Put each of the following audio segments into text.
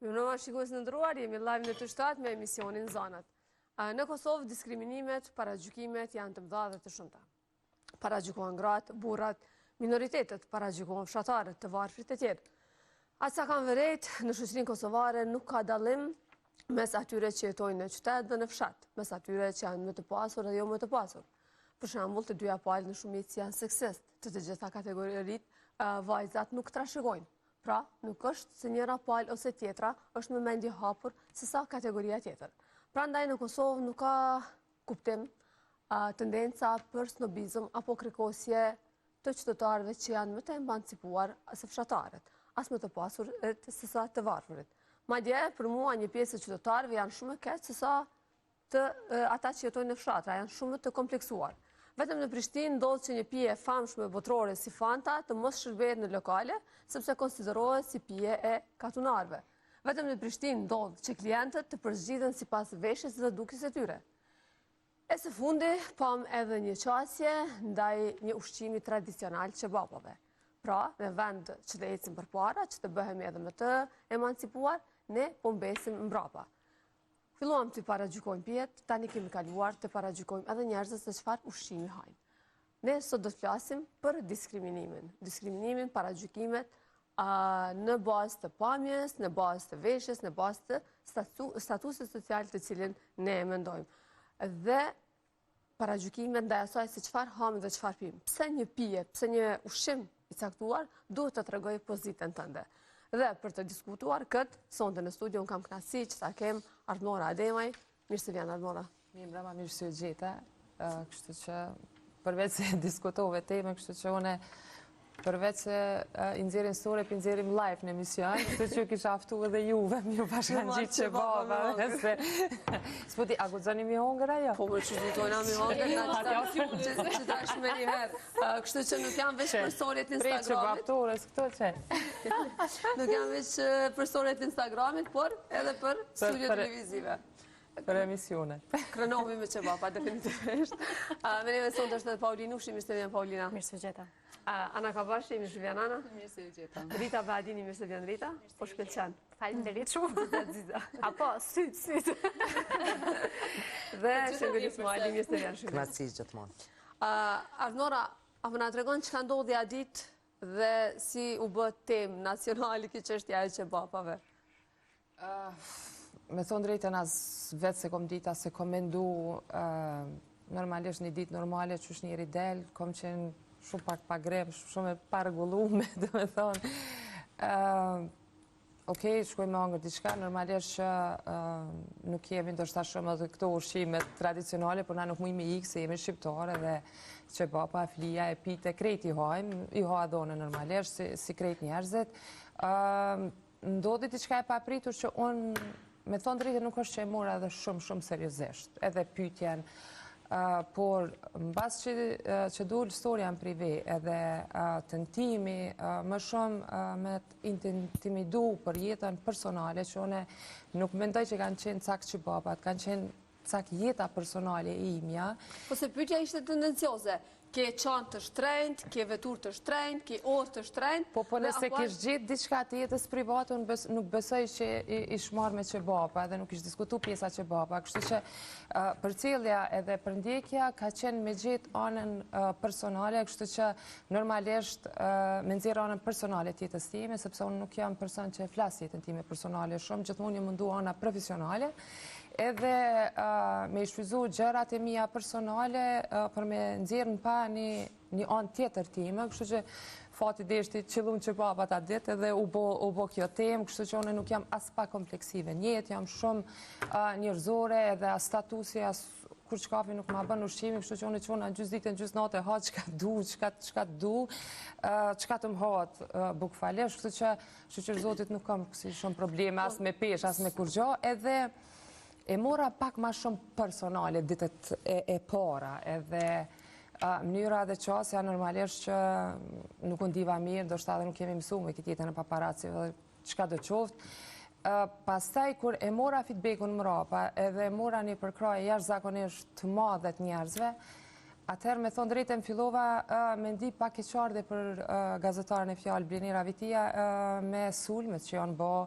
Mirëmbrëma shikues në ndëruar, jemi live në të 7 me emisionin Zanat. Në Kosovë diskriminimet, paragjykimet janë të mëdha dhe të shumta. Paragjykohen gratë, burrat, minoritetet, paragjykohen fshatarët, të varfrit e tjerë. Aq sa kanë vërejt, në shoqërinë kosovare nuk ka dallim mes atyre që jetojnë në qytet dhe në fshat, mes atyre që janë më të pasur dhe jo më të pasur. Për shembull, të dyja palët në shumicë janë seksist, të gjitha kategoritë vajzat nuk trashëgojnë. Pra, nuk është se njëra palë ose tjetra është më mendje hapur se sa kategoria tjetër. Pra ndaj në Kosovë nuk ka kuptim tendenca për snobizëm apo krikosje të qytetarëve që janë më të emancipuar se fshatarët, as më të pasurit se sa të varfërit. Madje, për mua një pjesë e qytetarëve janë shumë e keq se sa ata që jetojnë në fshatra, janë shumë të kompleksuar. Vetëm në Prishtinë ndodh që një pije e famshme botërore si Fanta të mos shërbehet në lokale, sepse konsiderohet si pije e katunarëve. Vetëm në Prishtinë ndodh që klientët të përzgjidhen sipas veshjes dhe dukjes së tyre. E së fundi, pam edhe një qasje ndaj një ushqimi tradicional çebapave. Pra, në vend që të ecim përpara, që të bëhemi edhe më të emancipuar, ne po mbesim mbrapa. Filluam të paragjykojmë pijet, tani kemi kaluar të paragjykojmë edhe njerëzit se çfarë ushqimi hajnë. Ne sot do të flasim për diskriminimin, paragjykimet në bazë të pamjes, në bazë të veshjes, në bazë të statusit social të cilin ne e mendojmë. Dhe paragjykimet ndaj asaj se çfarë hamë dhe çfarë pim. Pse një pije, pse një ushqim i caktuar duhet të tregojë pozitën tënde. Dhe për të diskutuar këtë, sonte në studio kam kënaqësi që ta kem Ardhnora Ademaj. Mirë se vjen Ardhnora. Mirëmbrëma, mirë se u gjeta. Kështu që përveç se diskutove temën, kështu që une përveç se i nxjerrim story, i nxjerrim live në emision, kështu që kisha aftu edhe juve, mi u bashkan gjitë që baba. S'puti, a guxoni mi hongër ajo? Po, më që guxojna mi hongër, që ta është me njëherë. Kështu që nuk jam veç për storjet Instagramit. Që bapturës, këto që? Nuk jam veç për storjet Instagramit, por edhe për studio televizive. Për emisione. Krenovi me qebapa, definitivisht. Me neve sonde është edhe Paulina Ushi, mirë se vjen Paulina. Mirë se gjeta. Ana Kabashi, mirë se vjen Ana. Mirë se gjeta. Rita Vadini, mirë se vjen Rita. Po shkëlqen. Faleminderit shumë. Ziza. Apo, syt. Dhe Shëngël Ismaili, mirë se vjen shumë. Kënaqësi gjithmonë. Ardhnora, apo na tregon çka ndodhi a ditë dhe si u bë temë nacionale kjo çështja e qebapave? Me thonë drejtën as vetë se kom dita, se kom mendu normalisht një ditë normale që është njëri del, kom qenë shumë pak pa grep, shumë e pargullume, do me thonë. Okej, shkoj me hangër diçka, normalisht që nuk jemi ndoshta shumë edhe këto ushqimet tradicionale, por na nuk mujmë i ikë se jemi shqiptare dhe qebapa, flija, e pite, krejt i hajmë, i ha adone normalisht, si krejt njerëzit. Ndodhi diçka e papritur që unë, me thonë drejtë nuk është që e mora edhe shumë seriozisht, edhe pyetjen, por në basë që duhet storja në privé edhe tentimi më shumë me intimidu për jetën personale, që une nuk mendoj që kanë qenë cak qebapat, kanë qenë cak jeta personale i imja. Po se pyetja ishte tendencioze. Ke qanë të shtrejnët, ke vetur të shtrejnët, ke orë të shtrejnët. Po nëse kish gjitë diçka të jetës private, unë nuk besoj që ish marrë me qebapa edhe nuk ish diskutu pjesa qebapa. Kështu që përcjellja edhe përndjekja ka qenë me gjitë anën personale, kështu që normalisht me nxjerr anën personale të jetës time, sepse unë nuk jam person që flas jetën time personale shumë, gjithmonë jam mundu ana profesionale. Edhe me i shfryzu gjërat e mia personale për me nxjerrë në pa një anë tjetër time, kështu që fati deshti qëllum që papat atë ditë edhe u bo kjo temë, kështu që unë nuk jam as pa kompleksive njët, jam shumë njerëzore edhe as statusi, as kur qkafi nuk ma bën ushqimi, kështu që unë qona gjys ditën, gjys natë e ha qka du, qka të më hat bukfalesh, kështu që shqyqër zotit nuk kam shumë probleme as me pesh, as me kur gjo, edhe e mora pak ma shumë personale ditët e para, edhe mënyra dhe qasja normalisht që nuk unë diva mirë, do shta dhe nuk kemi mësu me këtë jetën e paparacive dhe qka do qoftë. Pastaj, kur e mora feedbackun mrapa, edhe e mora një përkraj jashtëzakonisht të madhe të njerëzve, Atëherë, me thonë drejtën, fillova me ndi pak e qartë për gazetarën e fjalë Blenira Vitia me sulmet që janë bo,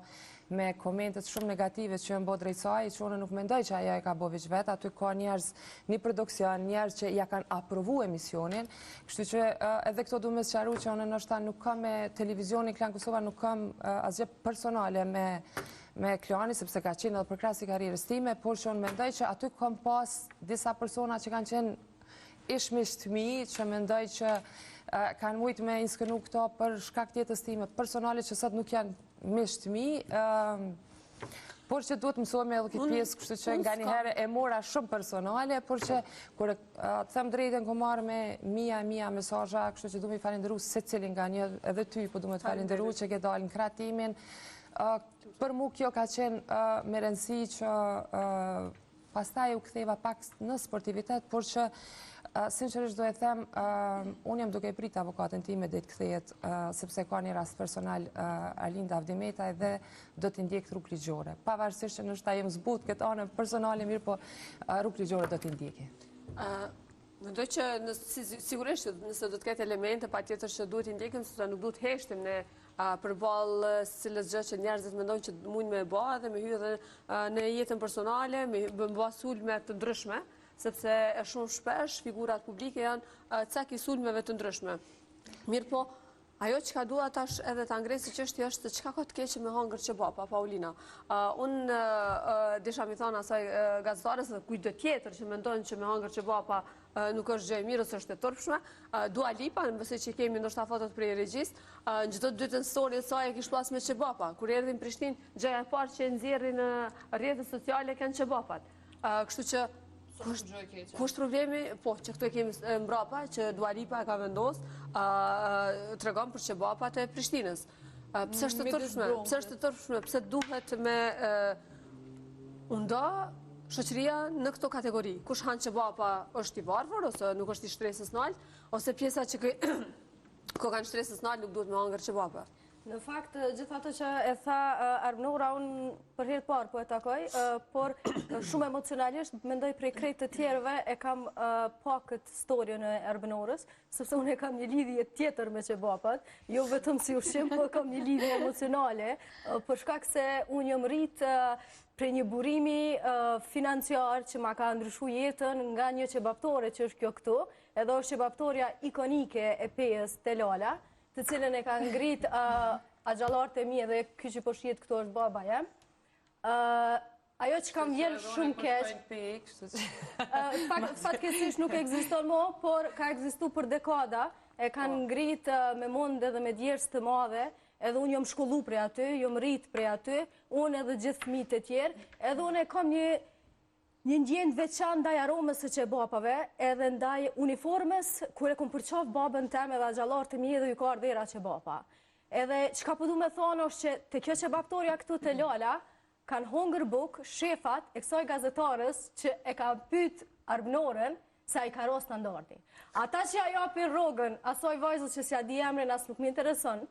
me komentet shumë negative që janë bo drejt saj, që unë nuk mendoj që ajo e ka bo veç vetë, aty ka njerëz një produksion, njerëz që ja kanë aprovu emisionin, kështu që edhe këto du me sqaru që unë nështë nuk kam me televizionin Klan Kosova, nuk kam asgjë personale me Klani, sepse ka qenë edhe për krahas i karrierës time, por që unë mendoj që aty kam pas disa persona që kanë qenë ishmisht të mi, që mendoj që kanë mujtë me inskënu këto për shkak tjetës time personale që sot nuk janë misht mi, por që duhet mësojme edhe këtë pjesë, kështu që nga një herë e mora shumë personale, por që kërë të them drejten ko marrë me mija mesazha, kështu që du me i falenderu se cilin nga një, edhe ty po du me të falenderu që ke dalë në kratimin. Për mu kjo ka qenë me rëndësi që pastaj u ktheva pak në sportivitet, por që sinqerisht do e them, unë jam duke prit avokatën time dhe të kthejet, sepse ka një rast personal Alinda Avdimeta edhe do të ndjek rrugë ligjore. Pavarësisht që nështë ta jem zbut këtë anë personale mirë, po rrugë ligjore do të ndjeki. Mendoj që sigurisht nëse do të ketë elemente pa tjetër që duhet i ndjekim, sepse nuk duhet heshtim në përballë cilës gjë që njerëzit mendojnë që mund me bë dhe me hyrë edhe në jetën personale, me bë sulme të ndryshme, sepse e shumë shpesh figurat publike janë cak i sulmeve të ndryshme. Mirë po, ajo që ka dua tash edhe të angresi çështja është se çka ka të keqe me hangër çebapa, Paulina. Unë desha mi thonë asaj gazetares dhe kujt tjetër që mendojnë që me hangër çebapa nuk është gjë e mirë ose është e turpshme. Dua Lipa, nëse që kemi ndoshta fotot prej regjist, në çdo dytën story e saj e kishte pas me çebapa. Kur erdhi në Prishtinë, gjëja e parë që nxjerrin në rrjetet sociale kanë çebapat. Kështu që kusht problemi, po, që këto e kemi mbrapa, që Dua Lipa e ka vendos, tregon për çebapat e Prishtinës. Pse është të tërpshme, pse duhet me unda shoqëria në këto kategori. Kush hanë çebapa është i varfër, ose nuk është i shtresës nalt, ose pjesa që ko kanë shtresës nalt nuk duhet me hangër çebapa. Në fakt, gjithë ato që e tha Arbënora, unë për herë parë po e takoj, por shumë emocionalisht, mendoj prej krejt të tjerëve, e kam pa këtë storjen e Arbënorës, sepse unë e kam një lidhje tjetër me çebapat, jo vetëm si ushqim, por kam një lidhje emocionale, për shkak se unë jam rrit prej një burimi financiar që ma ka ndryshu jetën nga një çebaptore që është kjo këtu, edhe është çebaptoria ikonike e Pejës Telala, të cilën e ka ngrit agjallarët e mi edhe ky që po shihet këtu është baba jem. Ajo që kam vjen shumë keq, fatkesish nuk ekziston më, por ka ekzistu për dekada, e kanë ngrit me mund edhe me djerës të madhe, edhe unë jom shkollu prej aty, jom rrit prej aty, unë edhe gjithë fëmijët e tjerë, edhe unë e kam një ndjenjë veçan ndaj aromës së çebapave, edhe ndaj uniformës, kur e kom përqaf babën teme dhe agjallarët e mi edhe ju ka ardhera çebapa. Edhe çka po du me thonë është që të kjo çebaptoria këtu te Lala, kanë hongër buk shefat e kësaj gazetarës që e ka pyet Arbënorën se ai ka ro standardi. Ata që ja japin rrogën asoj vajzës që s'ja di emrin as nuk më intereson,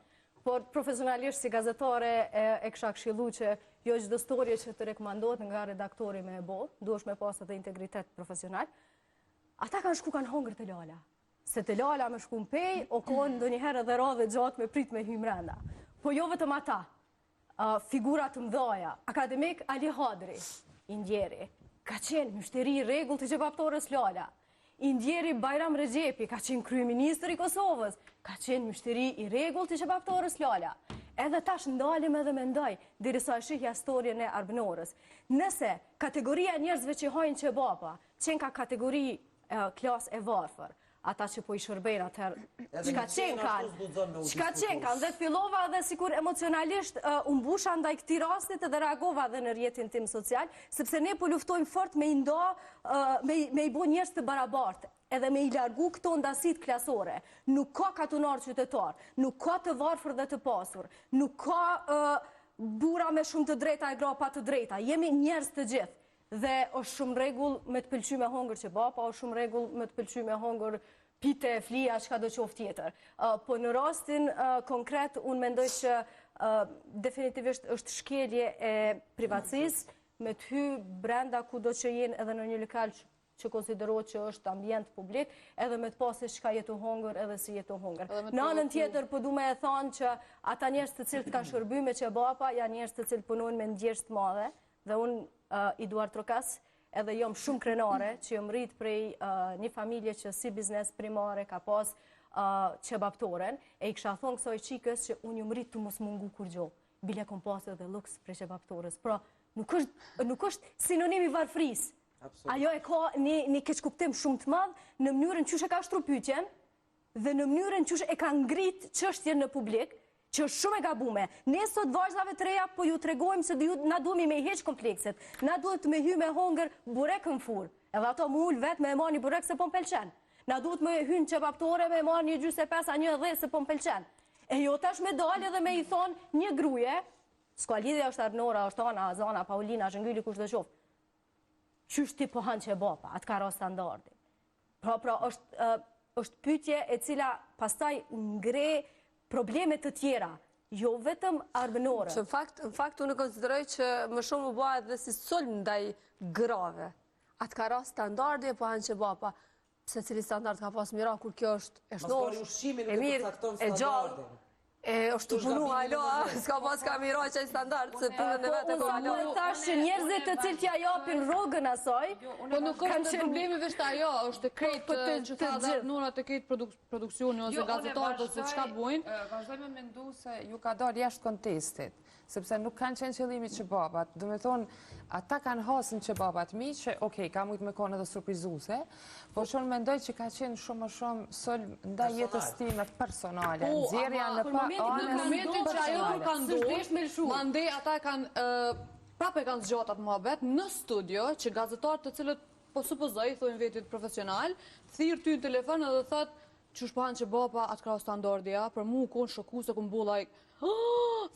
por profesionalisht si gazetare e kisha këshillu që jo çdo storje që të rekomandohet nga redaktori me e bo, duhesh me pas atë integritet profesional, ata kanë shku kanë hongër te Lala. Se te Lala me shku në pej, o konë ndonjëherë edhe radhe gjatë me prit me hy mrenda. Po jo vetëm ata, figurat të mdhaja, akademik Ali Hadri, Indjeri, ka qenë mështeri rregull të çebaptorës Lala. Indjeri Bajram Regjepi, ka qenë kryeministër i Kosovës, ka qenë mështeri i rregull të çebaptorës Lala. Edhe tash ndalim edhe mendoj, derisa e shihja storjen e Arbënorës. Nëse kategoria njerëzve që hajnë çebapa, qenë ka kategori klas e varfër, ata që po i shërbejnë atëherë, çka qenë kanë, dhe fillova dhe sikur emocionalisht umbusha ndaj këtij rastit edhe reagova dhe në rrjetin tim social, sepse ne po luftojmë fort me i bo njerëz të barabartë, edhe me i largu këto ndasit klasore. Nuk ka katunar qytetar, nuk ka të varfër dhe të pasur, nuk ka bura me shumë të drejta e gra pa të drejta, jemi njerëz të gjithë. Dhe është shumë rregull me të pëlqy me hongër çebapa, është shumë rregull me të pëlqy me hongër pite, flia, çka do qoftë tjetër. Po në rastin konkret, unë mendoj që definitivisht është shkelje e privatësisë, me të hy brenda kudo që jenë edhe në një lokal që konsiderohet që është ambient publik, edhe me të pasi çka jetu hongër edhe si jetu hongër. Në anën tjetër, po du me e thonë që ata njerëz të cilët kanë shërby me qebapa, janë njerëz të cilët punojnë me ndjerës të madhe, dhe unë Eduard Trokas, edhe jom shumë krenare, që jom rrit prej një familje që si biznes primare ka pas qebaptoren, e i kisha thonë kësoj qikës që unë jom rrit të mos mungu kur gjo. Bile kom pas edhe luks prej qebaptores. Pra, nuk është sinonimi varfris. Ajo e ka një keqkuptim shumë të madh në mënyrën qysh e ka shtru pyetjen dhe në mënyrën qysh e ka ngrit çështjen në publik, që është shumë e gabume. Ne sot vajzave të reja po ju tregojmë se na duhemi me i heq komplekset. Na duhet me hy me hongër burek në furr. Edhe ato më ul vetë me e marr një burek se po m'pëlqen. Na duhet me hyn qebaptore me e marr një gjysë e pesa, një 10 se po m'pëlqen. E jo tash me dalë edhe me i thonë një gruje, s'ka lidhja është Arnora, është Ana, Azana, Paulina, Zhëngyli, kush do qof. Qysh ti po hanë qebapa, atë ka ra standardi. Pra është pyetje e cila pastaj ngre probleme të tjera, jo vetëm arbenore. Që në fakt unë konsideroj që më shumë u bëha edhe si sulm ndaj grave. Atë ka ra standardi e po hanë qebapa. Se cili standard ka pas mira, kur kjo është e shnosh, e mirë, e gjallë, është të punu halo, s'ka pas ka mira që e standard, se punën e vetë e po halo. Po thash që njerëzit të cilët ja japin rrogën asaj, Po nuk është problemi vetë ajo, është krejt që tha dhe Nora të krejt produksioni ose gazetarët ose çka bujnë. Vazhdoj me mendu se ju ka dalë jashtë kontestit, sepse nuk kanë qenë qëllimi qebapat. Do me thonë, ata kanë hasën qebapat mi, që okej, ka mujtë me kone dhe surprizuse, po shumë mendoj që ka qenë shumë më shumë sulm ndaj jetës time personale. Nxjerrja në Në momentin që ajo nuk ka ndodhur, mandej ata kanë prapë kanë zgjatat mohabet në studio, që gazetarët të cilët po supozoj thonë vetit profesional, thirr ty në telefon edhe thot çush po han qebapa atë krau standardi ja, për mua u kon shokuese ku mbullaj.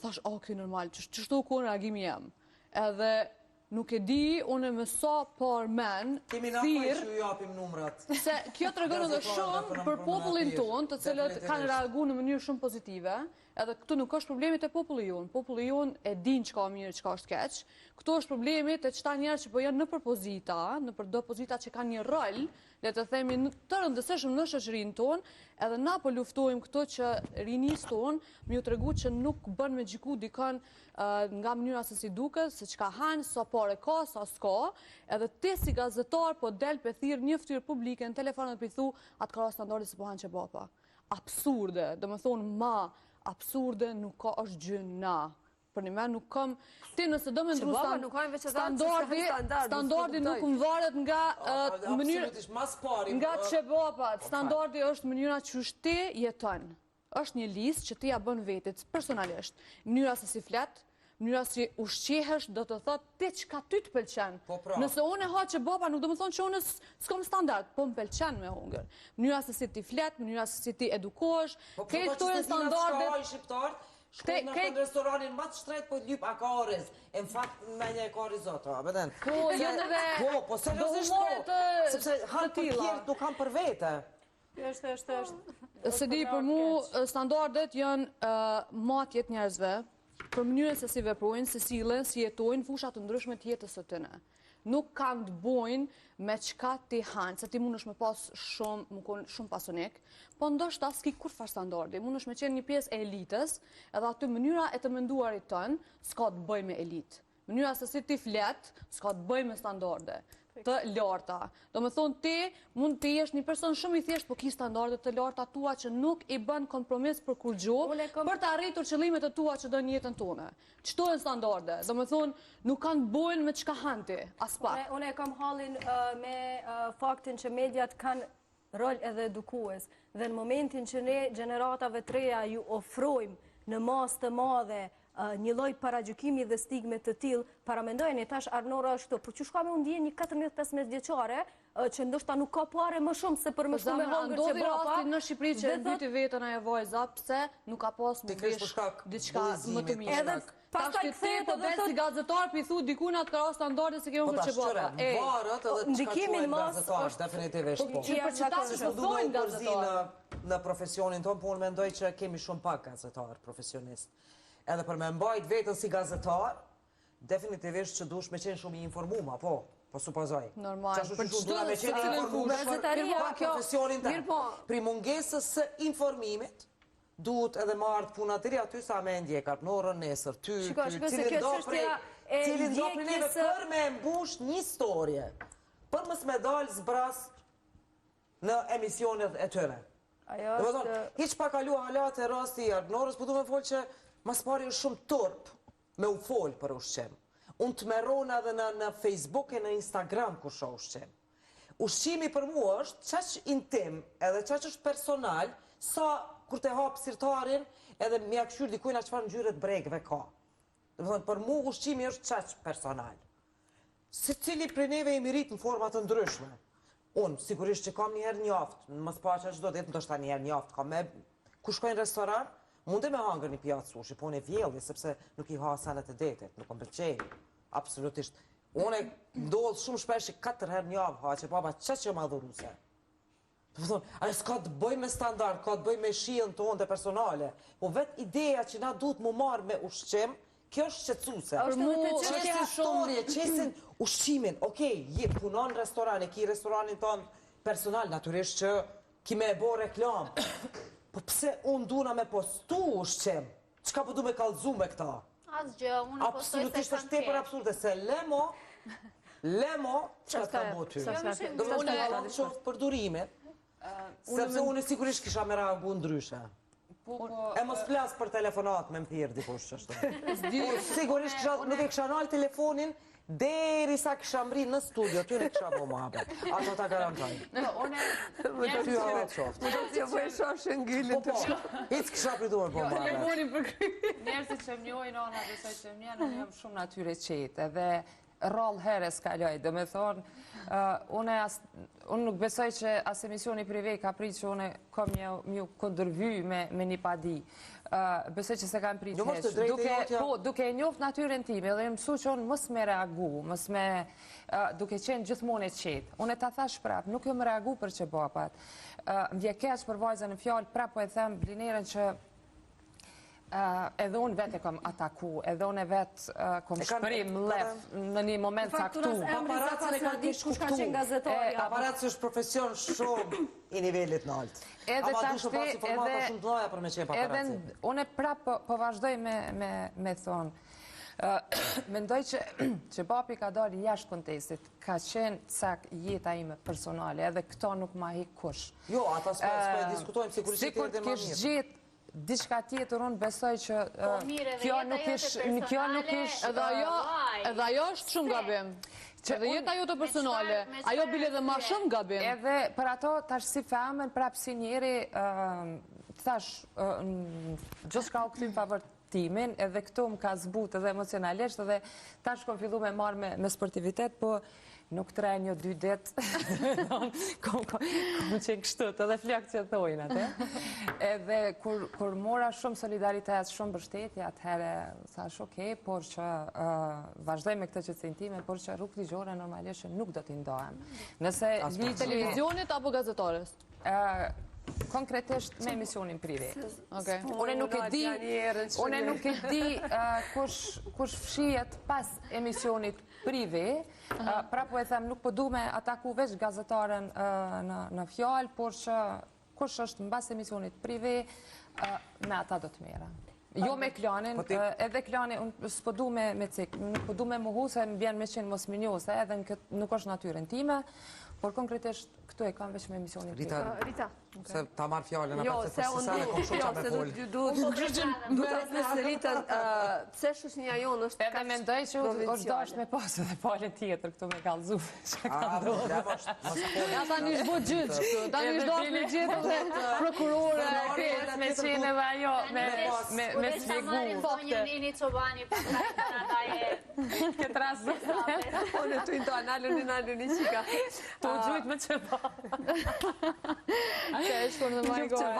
Thash, "Ok, normal, ç'shto u kon reagimi jam." Edhe nuk e di, unë me sa par men, kemi na që ju japim numrat. Se kjo tregon edhe shumë për popullin tonë, të cilët kanë reaguar në mënyrë shumë pozitive, edhe këtu nuk është problemi te populli jonë. Populli jonë e din çka mirë, çka është keq. Këtu është problemi te çta njerëz që po janë nëpër pozita, nëpër do pozita që kanë një rol, le të themi të rëndësishëm në shoqërinë tonë, edhe na po luftojmë këto që rinis tonë, më ju tregu që nuk bën me gjiku dikon nga mënyra se si duket, se çka hanë, sa parë ka, sa s'ka, edhe ti si gazetar po del pe thirr një fytyrë publike në telefon dhe pithu atë ka standardi se po hanë qebapa. Absurde, do të thonë ma absurde nuk ka është gjëna. Për një me nuk kam... Ti nëse do me ndru standardi nuk më varet nga mënyrë... Nga qebapat. Standardi është mënyra që ti jeton. Është një listë që ti ja bën vetit personalisht. Mënyra se si flet, mënyra si ushqehesh, do të thot ti çka ty të pëlqen. Nëse unë e ha qebapa, nuk do të thonë që unë s'kam standard, po më pëlqen me hungër. Mënyra se si ti flet, mënyra se si ti edukohesh, këto janë standardet. Shkojnë në kënë restoranin më të shtrejt po t'lyp akares. E në fakt me një akari zoto, a beden? Po, jënë edhe... Po, seriosisht po. Sepse hanë për tjertë nuk hanë për vete. Është. Se di, për mu, standardet janë matjet njerëzve, për mënyrën se si veprojnë, se sillen, si jetojnë, fushat të ndryshme të jetës së tyre. Nuk kanë të bojnë me çka ti hanë, se ti mund është me pas shumë pasonik, po ndoshta s'ki kur fa standardi, mund është me qenë një pjesë e elitës, edhe aty mënyra e të menduarit tënë s'ka të bëj me elitë. Mënyra se si ti flet, s'ka të bëj me standarde të larta. Do me thonë ti mund të jesh një person shumë i thjesht, po ki standardet të larta tua që nuk i bën kompromis për kur gjuhë, për të arritur qëllimet e tua që do një jetën tone. Qëto e standarde? Do me thonë nuk kanë bojnë me qka hanti, as pak. Unë e kam hallin me faktin që mediat kanë rol edhe edukues. Dhe në momentin që ne gjeneratave të reja ju ofrojmë në mas të madhe një lloj paragjykimi dhe stigme të tillë, paramendojeni tash Arnora është këtu, por çu shka me u ndjen një 14-15 vjeçare që ndoshta nuk ka pare më shumë se për më shumë me hongër që bapa. Në Shqipëri që e mbyti vetën ajo vajza, pse nuk ka pas më diçka më të mirë. Edhe pastaj kthehet edhe si gazetar pi thu dikun atë ka standarde se kemi për çebapa. Varet edhe ndikimin mos është definitivisht po. Për çka se thonë gazetar në profesionin tonë, po unë mendoj që kemi shumë pak gazetar profesionist. Edhe për me mbajt vetën si gazetar, definitivisht që dush me qenë shumë i informuma, po po supozoj. Normal. Për çdo me qenë informuar profesionin të. Pri mungesës së informimit, duhet edhe marrë puna të ri aty sa me ndjekat në orën nesër, cilin do prej neve për me mbush një storje, për mës me dalë zbras në emisionet e tëre. Hiq pa kalu halat e rasti Arnorës, po du me folë që mas pari është shumë turp me u folë për ushqim. Unë të merona edhe në Facebook e në Instagram ku shoh ushqim. Ushqimi për mua është qaq intim edhe qaq është personal, sa kur te hapë sirtarin edhe mja këshyr dikujna qëfar ngjyret bregve ka. Për mu ushqimi është qaq personal. Se cili prej neve i mirit në format të ndryshme. Unë, sigurisht që kam njëherë njaftë, në mësë pa që do të jetë ndoshta njëherë njaftë, ku shkojnë restoran, munde me hangër një pjatë sushi, po unë e vjelli, sepse nuk i ha salet e detit, nuk më pëlqejnë, absolutisht. Unë e ndodhë shumë shpesh që 4 herë njavë ha, që papa që ma dhuruse. A s'ka të bëj me standard, ka të bëj me shijen tonë dhe personale, po vetë ideja që na duhet mu marrë me ushqim, kjo është shqetësuese. Për mu, çështja storje, qesin ushqimin, okej, punon në restoran, e ki restoranin tonë personal, natyrisht që ki me e bo reklam. Po pse unë duna me postu ushqim? Çka po du me kallëzu me këta? Asgjë, unë postoj se Absolutisht është tepër absurde, se Lemo, çka ka bo ty? Do të unë e qoftë për durimin, sepse unë sigurisht kisha me reagu ndryshe. E mos flas për telefonat me më thirr dikush që ashtu. Sigurisht nuk e kisha nal telefonin derisa kisha mri në studio, ty në kisha bo muhabet. Ato ta garantoj. Ty havet qoftë. Më do t'ja bëj shoshe ngylin të Po, hiç kisha pritur po muhabet. Njerëzit që mjojnë, ona besoj që mjenë, unë jam shumë natyre qetë, edhe rrallë herë s'kaloj, dhe me thonë, unë nuk besoj që as emisioni prive ka prit që unë kom një kondërvy me një padi. Besoj që se kam prit heq. Duke njoft natyren time, dhe mësu që unë mës me reagu, duke qenë gjithmonë e qetë. Unë e ta thash prap, nuk jo më reagu për që bapat. Më vje keq për vajzën në fjallë, prap po e them Blineren që edhe unë vetë e kom ataku, edhe unë e vetë kom shpërim lef në një moment caktu. Paparazzi e kanë kish kuptu. Paparazzi është profesion shumë i nivelit në altë. Edhe ta shte, edhe unë e prapë po vazhdoj me thonë. Mendoj që papi ka dalë jashtë kontekstit, ka qenë cak jeta ime personale, edhe këto nuk ma hi kush. Jo, ata s'po e diskutojmë, sigurisht sikur të kish gjetë diçka tjetër, unë besoj që kjo nuk ish... Edhe ajo është shumë gabim. Edhe jeta jote personale, ajo bile dhe ma shumë gabim. Edhe për ato tash si femen, prap si njeri, thash, gjithë ka u këtim favërtimin, edhe këtu më ka zbut edhe emocionalisht, edhe tash kom fillu me marrë me sportivitet, po nuk trej një 2 dit, kom qenë kështut, edhe flak që thojnë atë. Edhe kur mora shumë solidaritet, shumë bështetje, atëhere thash okej, por që vazhdoj me këtë qëtësintime, por që rrugë ligjore normalisht nuk do t'i ndohem. Nëse ligjë televizionit apo gazetarës? Konkretisht me emisionin prive. Unë nuk e di kush fshijet pas emisionit prive, pra po e them nuk po du me ataku veç gazetaren në fjallë, por që kush është në bas emisionit prive, me ata do të mera. Jo me klanin, edhe klani, unë s'po du me cik, nuk po du me muhu se më bjen me qenë mos minjose, edhe nuk është natyren time, por konkretisht këtu e kam veç me emisionin prive. Rita. Se ta marrë fjallën, apet se për sësane kom shumë qa me folë. Du të nësë Rita, pse shushnja jonë është edhe mendoj që është dasht me pasë dhe palën tjetër këtu me kalëzu. Ja ta një shbo gjithë këtu, ta një dasht me gjithë dhe prokurore. Me qenë edhe ajo, me spjegu. Një qobani për ata e... Këtë rasë. Unë të into analën një qika. Tu gjujt me që ba. Ka e shkonë dhe majgore.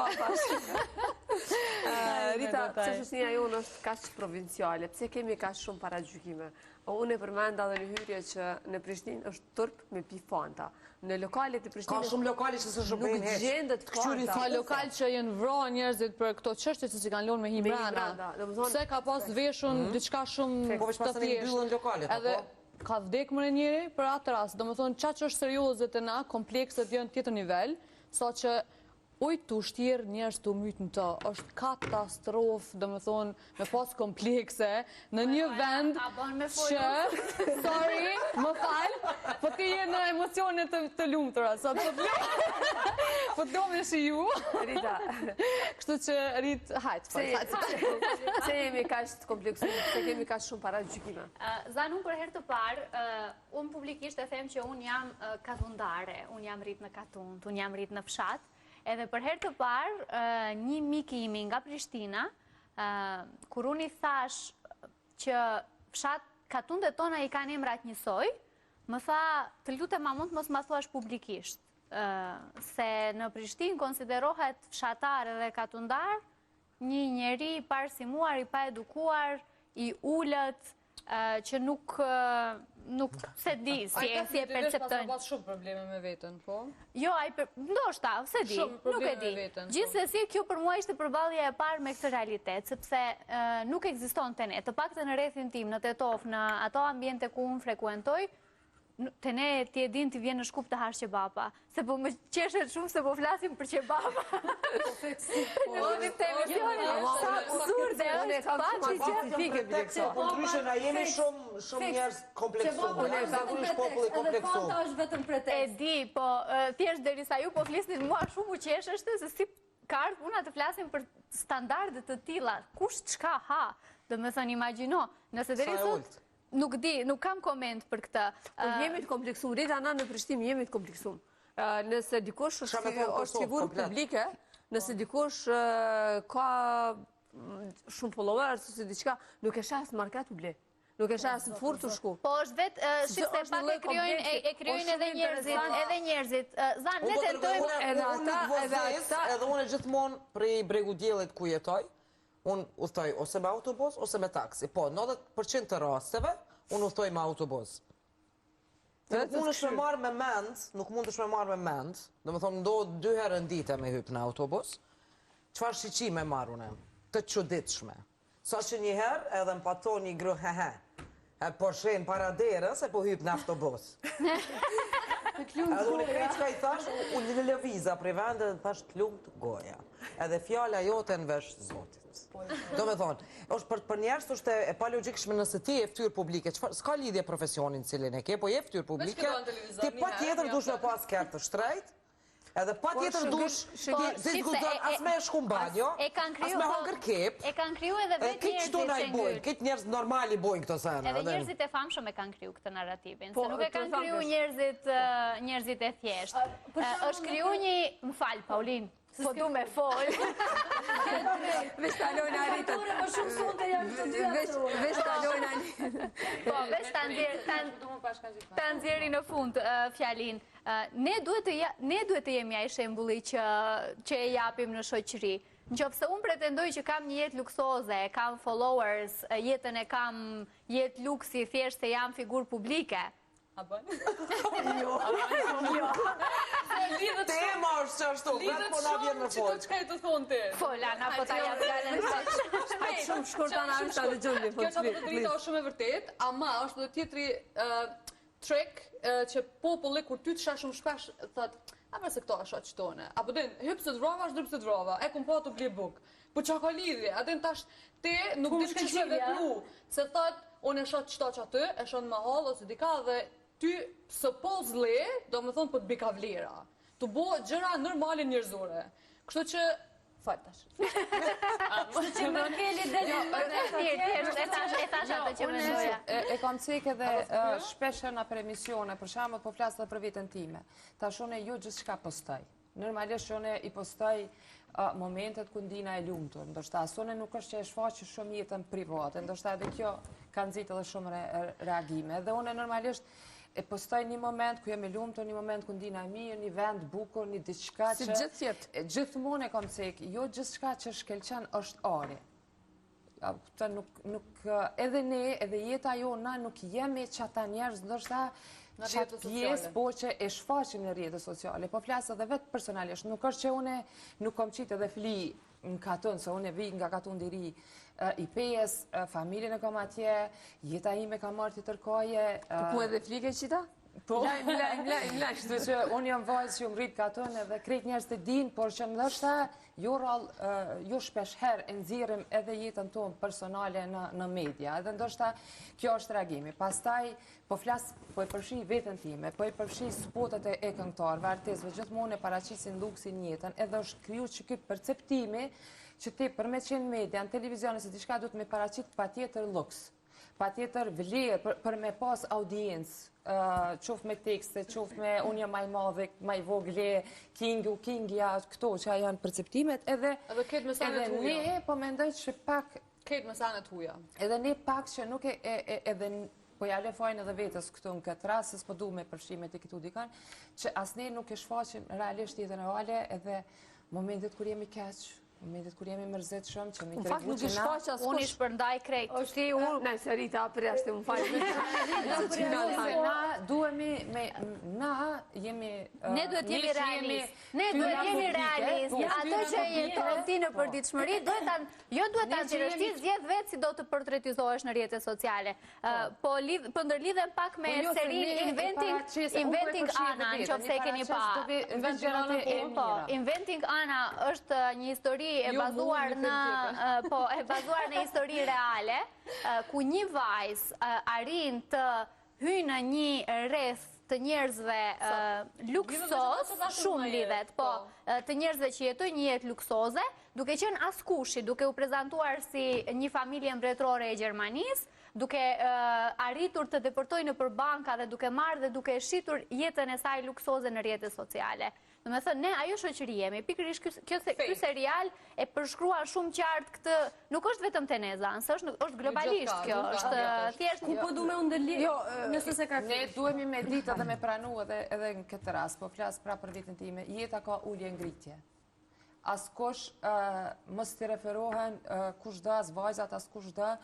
Rita, pse shusnia jonë është kaq provinciale, pse kemi kaq shumë paragjykime? Unë e përmenda dhe në hyrje që në Prishtinë është turp me pi fanta. Në lokalet e Prishtinës... Ka shumë lokali që së shërbejnë heq. Nuk gjendet fanta. Ka lokal që jenë vra njerëzit për këto qështje që si kanë lonë me himbrana. Se ka pas veshun diçka shumë Po veç pas të një mbyllën lokalet, apo? ka vdek më njëri për atë rast. Do më thonë, qa që është serioze të na, komplekset janë tjetër nivel, sa që ujtë të ushtjerë njerës të mytë në të, është katastrofë, dhe më thonë, me pas komplekse, në një vend që, sorry, më falë, po ti je në emocionet të lumëtëra, sa po do me shi ju. Rita. Kështu që Rit, hajtë. Se jemi kaq të kompleksuar, se kemi kaq shumë para gjykime. Zan, unë për herë të parë, unë publikisht e them që unë jam katundare, unë jam rrit në Katund, unë jam rrit në fshat. Edhe për herë të parë, një miki imi nga Prishtina, kur unë i thash që fshat Katundet tona i kanë emrat njësoj, më tha, të lutem a mund mos ma thuash publikisht, se në Prishtinë konsiderohet fshatar edhe katundar një njeri i parsimuar, i pa edukuar, i ullët, që nuk se di si e perceptojnë. Ka pas shumë probleme me vetën, po? Jo, ndoshta, se di, nuk e di. Gjithsesi, kjo për mua ishte përballja e parë me këtë realitet, sepse nuk ekziston te ne, të paktën në rrethin tim, në Tetov, në ato ambiente ku unë frekuentoj, të ne ti e din ti vjen në Shkup të hash qebapa, se po më qeshet shumë se po flasim për qebapa. Në të emisionin, sa absurde është, pa që justifike për këto. Po ndryshe na jemi shumë njerëz kompleksuar. Ne zakonisht populli kompleksuar. Fanta është vetëm preteks. E di, po thjesht derisa ju po flisni mua shumë u qesheshte se si ka ardhur puna të flasim për standarde të tilla. Kush çka ha? Do të thënë imagjino, nëse deri sot nuk di, nuk kam koment për këtë. Po jemi të kompleksuar, Rita, na në Prishtinë jemi të kompleksuar. Nëse dikush është figurë publike, nëse dikush ka shumë followers ose diçka, nuk e shas markat u ble. Nuk e shas në furtë u shku. Po është vetë, shiste pak e kryojnë edhe njerëzit. Zan, ne tentojmë edhe unë gjithmonë prej Bregu Diellit ku jetoj, unë udhtoj ose me autobus ose me taksi. Po, 90% të rasteve, unë udhtoj me autobus. Nuk mund është me marrë me mend, dhe më thonë ndohë 2 herë në ditë me hypë në autobus, qëfar shiqime marrë unë, të quditshme. Sa që një herë edhe më paton një gru hehe, po shenë para derës e po hypë në autobus. Edhe unë krejt që ka i thash, unë në lëviza prej vende dhe thash të lumë të goja. Edhe fjalla jote në vesh zotit. Do me thonë, është për njerës është e pa logjikshme nëse ti e ftyrë publike, s'ka lidhje profesionin cilin e ke, po je ftyrë publike, ti pa tjetër dush me pas kërë të shtrejt, edhe pa tjetër dush, as me shku në banjo, as me hangër kep, e kanë kriju edhe vetë njerëzit. Këtë njerëz normal i bojnë këto sene. Edhe njerëzit e famshëm e kanë kriju këtë narrativin, se nuk e kanë kriju njerëzit e thjeshtë. Është kriju një, më falë, Paulin, po du me folë. Vesh talojnë arritët. Më shumë sonë të janë të dy atërur. Vesh talojnë arritët. Po, vesh të nxjerri në fund fjalin. Ne duhet të jemi ai shembulli që e japim në shoqëri. Nëse unë pretendoj që kam një jetë luksoze, kam followers, jetën e kam jetë luksi thjesht se jam figurë publike. A bën? Jo. Tema është që ashtu, vetë po na vjen në folë. Çka i të thonë ti? Folana, po ta jap fjalën Aq shumë shkurtan arrit ta dëgjoni po. Kjo çfarë do të drita është shumë e vërtet, ama është edhe tjetri trick që populli kur ty të shash shumë shpesh thot, a përse këto është çtone. Apo den, hypse drova, hypse drova. E kum pa të ble buk. Po çka ka lidhje? A den tash ti nuk di ç'ke vepru, se thot unë e shoh çto aty, e shoh në mahall ose dika dhe ty supposedly, do më thonë, po të bika vlera. Të bo gjëra normale njerëzore. Kështu që, fal tash. Kështu që më keli E kam cek edhe shpeshe në për emisione, për shembull po flas edhe për veten time. Tash unë ju gjithçka postoj. Normalisht unë i postoj momentet ku ndina e lumtur. Ndoshta asone nuk është që e shfaqë shumë jetën private, ndoshta edhe kjo ka nxitë edhe shumë reagime. Dhe unë normalisht e postoj një moment ku jam e lumtur, një moment ku ndina e mirë, një vend bukur, një diçka që... Si gjithë jetë. Gjithmonë e kam cek, jo gjithçka që shkelqen është ari. Edhe ne, edhe jeta jona, nuk jemi që ata njerëz, ndoshta qatë pjesë, po që e shfaqim në rrjetet sociale, po flasë edhe vetë personalisht, nuk është që une nuk kom qitë edhe fli në Katon, se unë e vi nga Katon diri i pejes, familjen e kam atje, jeta ime ka marrë të tërkoje. Ku edhe flike qita? Po, kështu që unë jam vajzë që më rritë Katon edhe krejt njerëz të din, por që ndoshta jo shpesh herë e nxirrim edhe jetën tonë personale në media, edhe ndoshta kjo është reagimi. Pastaj, po flas, po e përfshi veten time, po e përfshi spotet e këngëtarëve, artistëve, gjithmonë e paraqisin luksin jetën, edhe është kriju që ky perceptimi që ti për me qenë media, në televizionin se diçka duhet me paraqit patjetër luks, patjetër vlerë për me pas audiencë, qoftë me tekste, qoftë me unë jam maj madhe, maj vogle, kingja, këto që janë perceptimet, edhe ne po mendoj që pak Këtë mesanet huja. Edhe ne pak që nuk edhe po ja le fajnë edhe vetës këtu në këtë rast, se s'po du me përshimet e këtu dikan, që as ne nuk e shfaqim realisht jetën e reale edhe momentet kur jemi keq, momentet kur jemi mërzit shumë, që mi të regu që na... Unë i shpërndaj krejt. Është ti unë... Në se Rita apreshte më fajnë. Na duhemi me... Na jemi... Ne duhet jemi realist. Ne duhet jemi realist. Ato që jeton ti në përditshmëri, jo duhet ta qërështi, zjedh vetë si do të portretizohesh në rrjetet sociale. Po ndërlidhem pak me serin Inventing Anna, në qoftë se keni pa. Inventing Anna është një histori e bazuar në histori reale, ku një vajzë arrin të hyjë në një rreth të njerëzve luksos, shumë lidhet, po, të njerëzve që jetojnë një jetë luksoze, duke qenë askushi, duke u prezentuar si një familje mbretërore e Gjermanisë, duke arritur të deportojnë për banka dhe duke marrë dhe duke shitur jetën e saj luksoze në rrjetet sociale. Në me thënë, ne ajo shoqëri jemi, pikërisht ky serial e përshkruan shumë qartë këtë, nuk është vetëm Tenezans, është globalisht kjo, është thjesht... Ku po du me ndërlidh, nëse se ka Ne duhemi me ditë edhe me pranu edhe në këtë rast, po flasë pra për vitën time, jeta ka ullje ngritje. As kush mos të referohen, kush dë, as vajzat, as kush dë,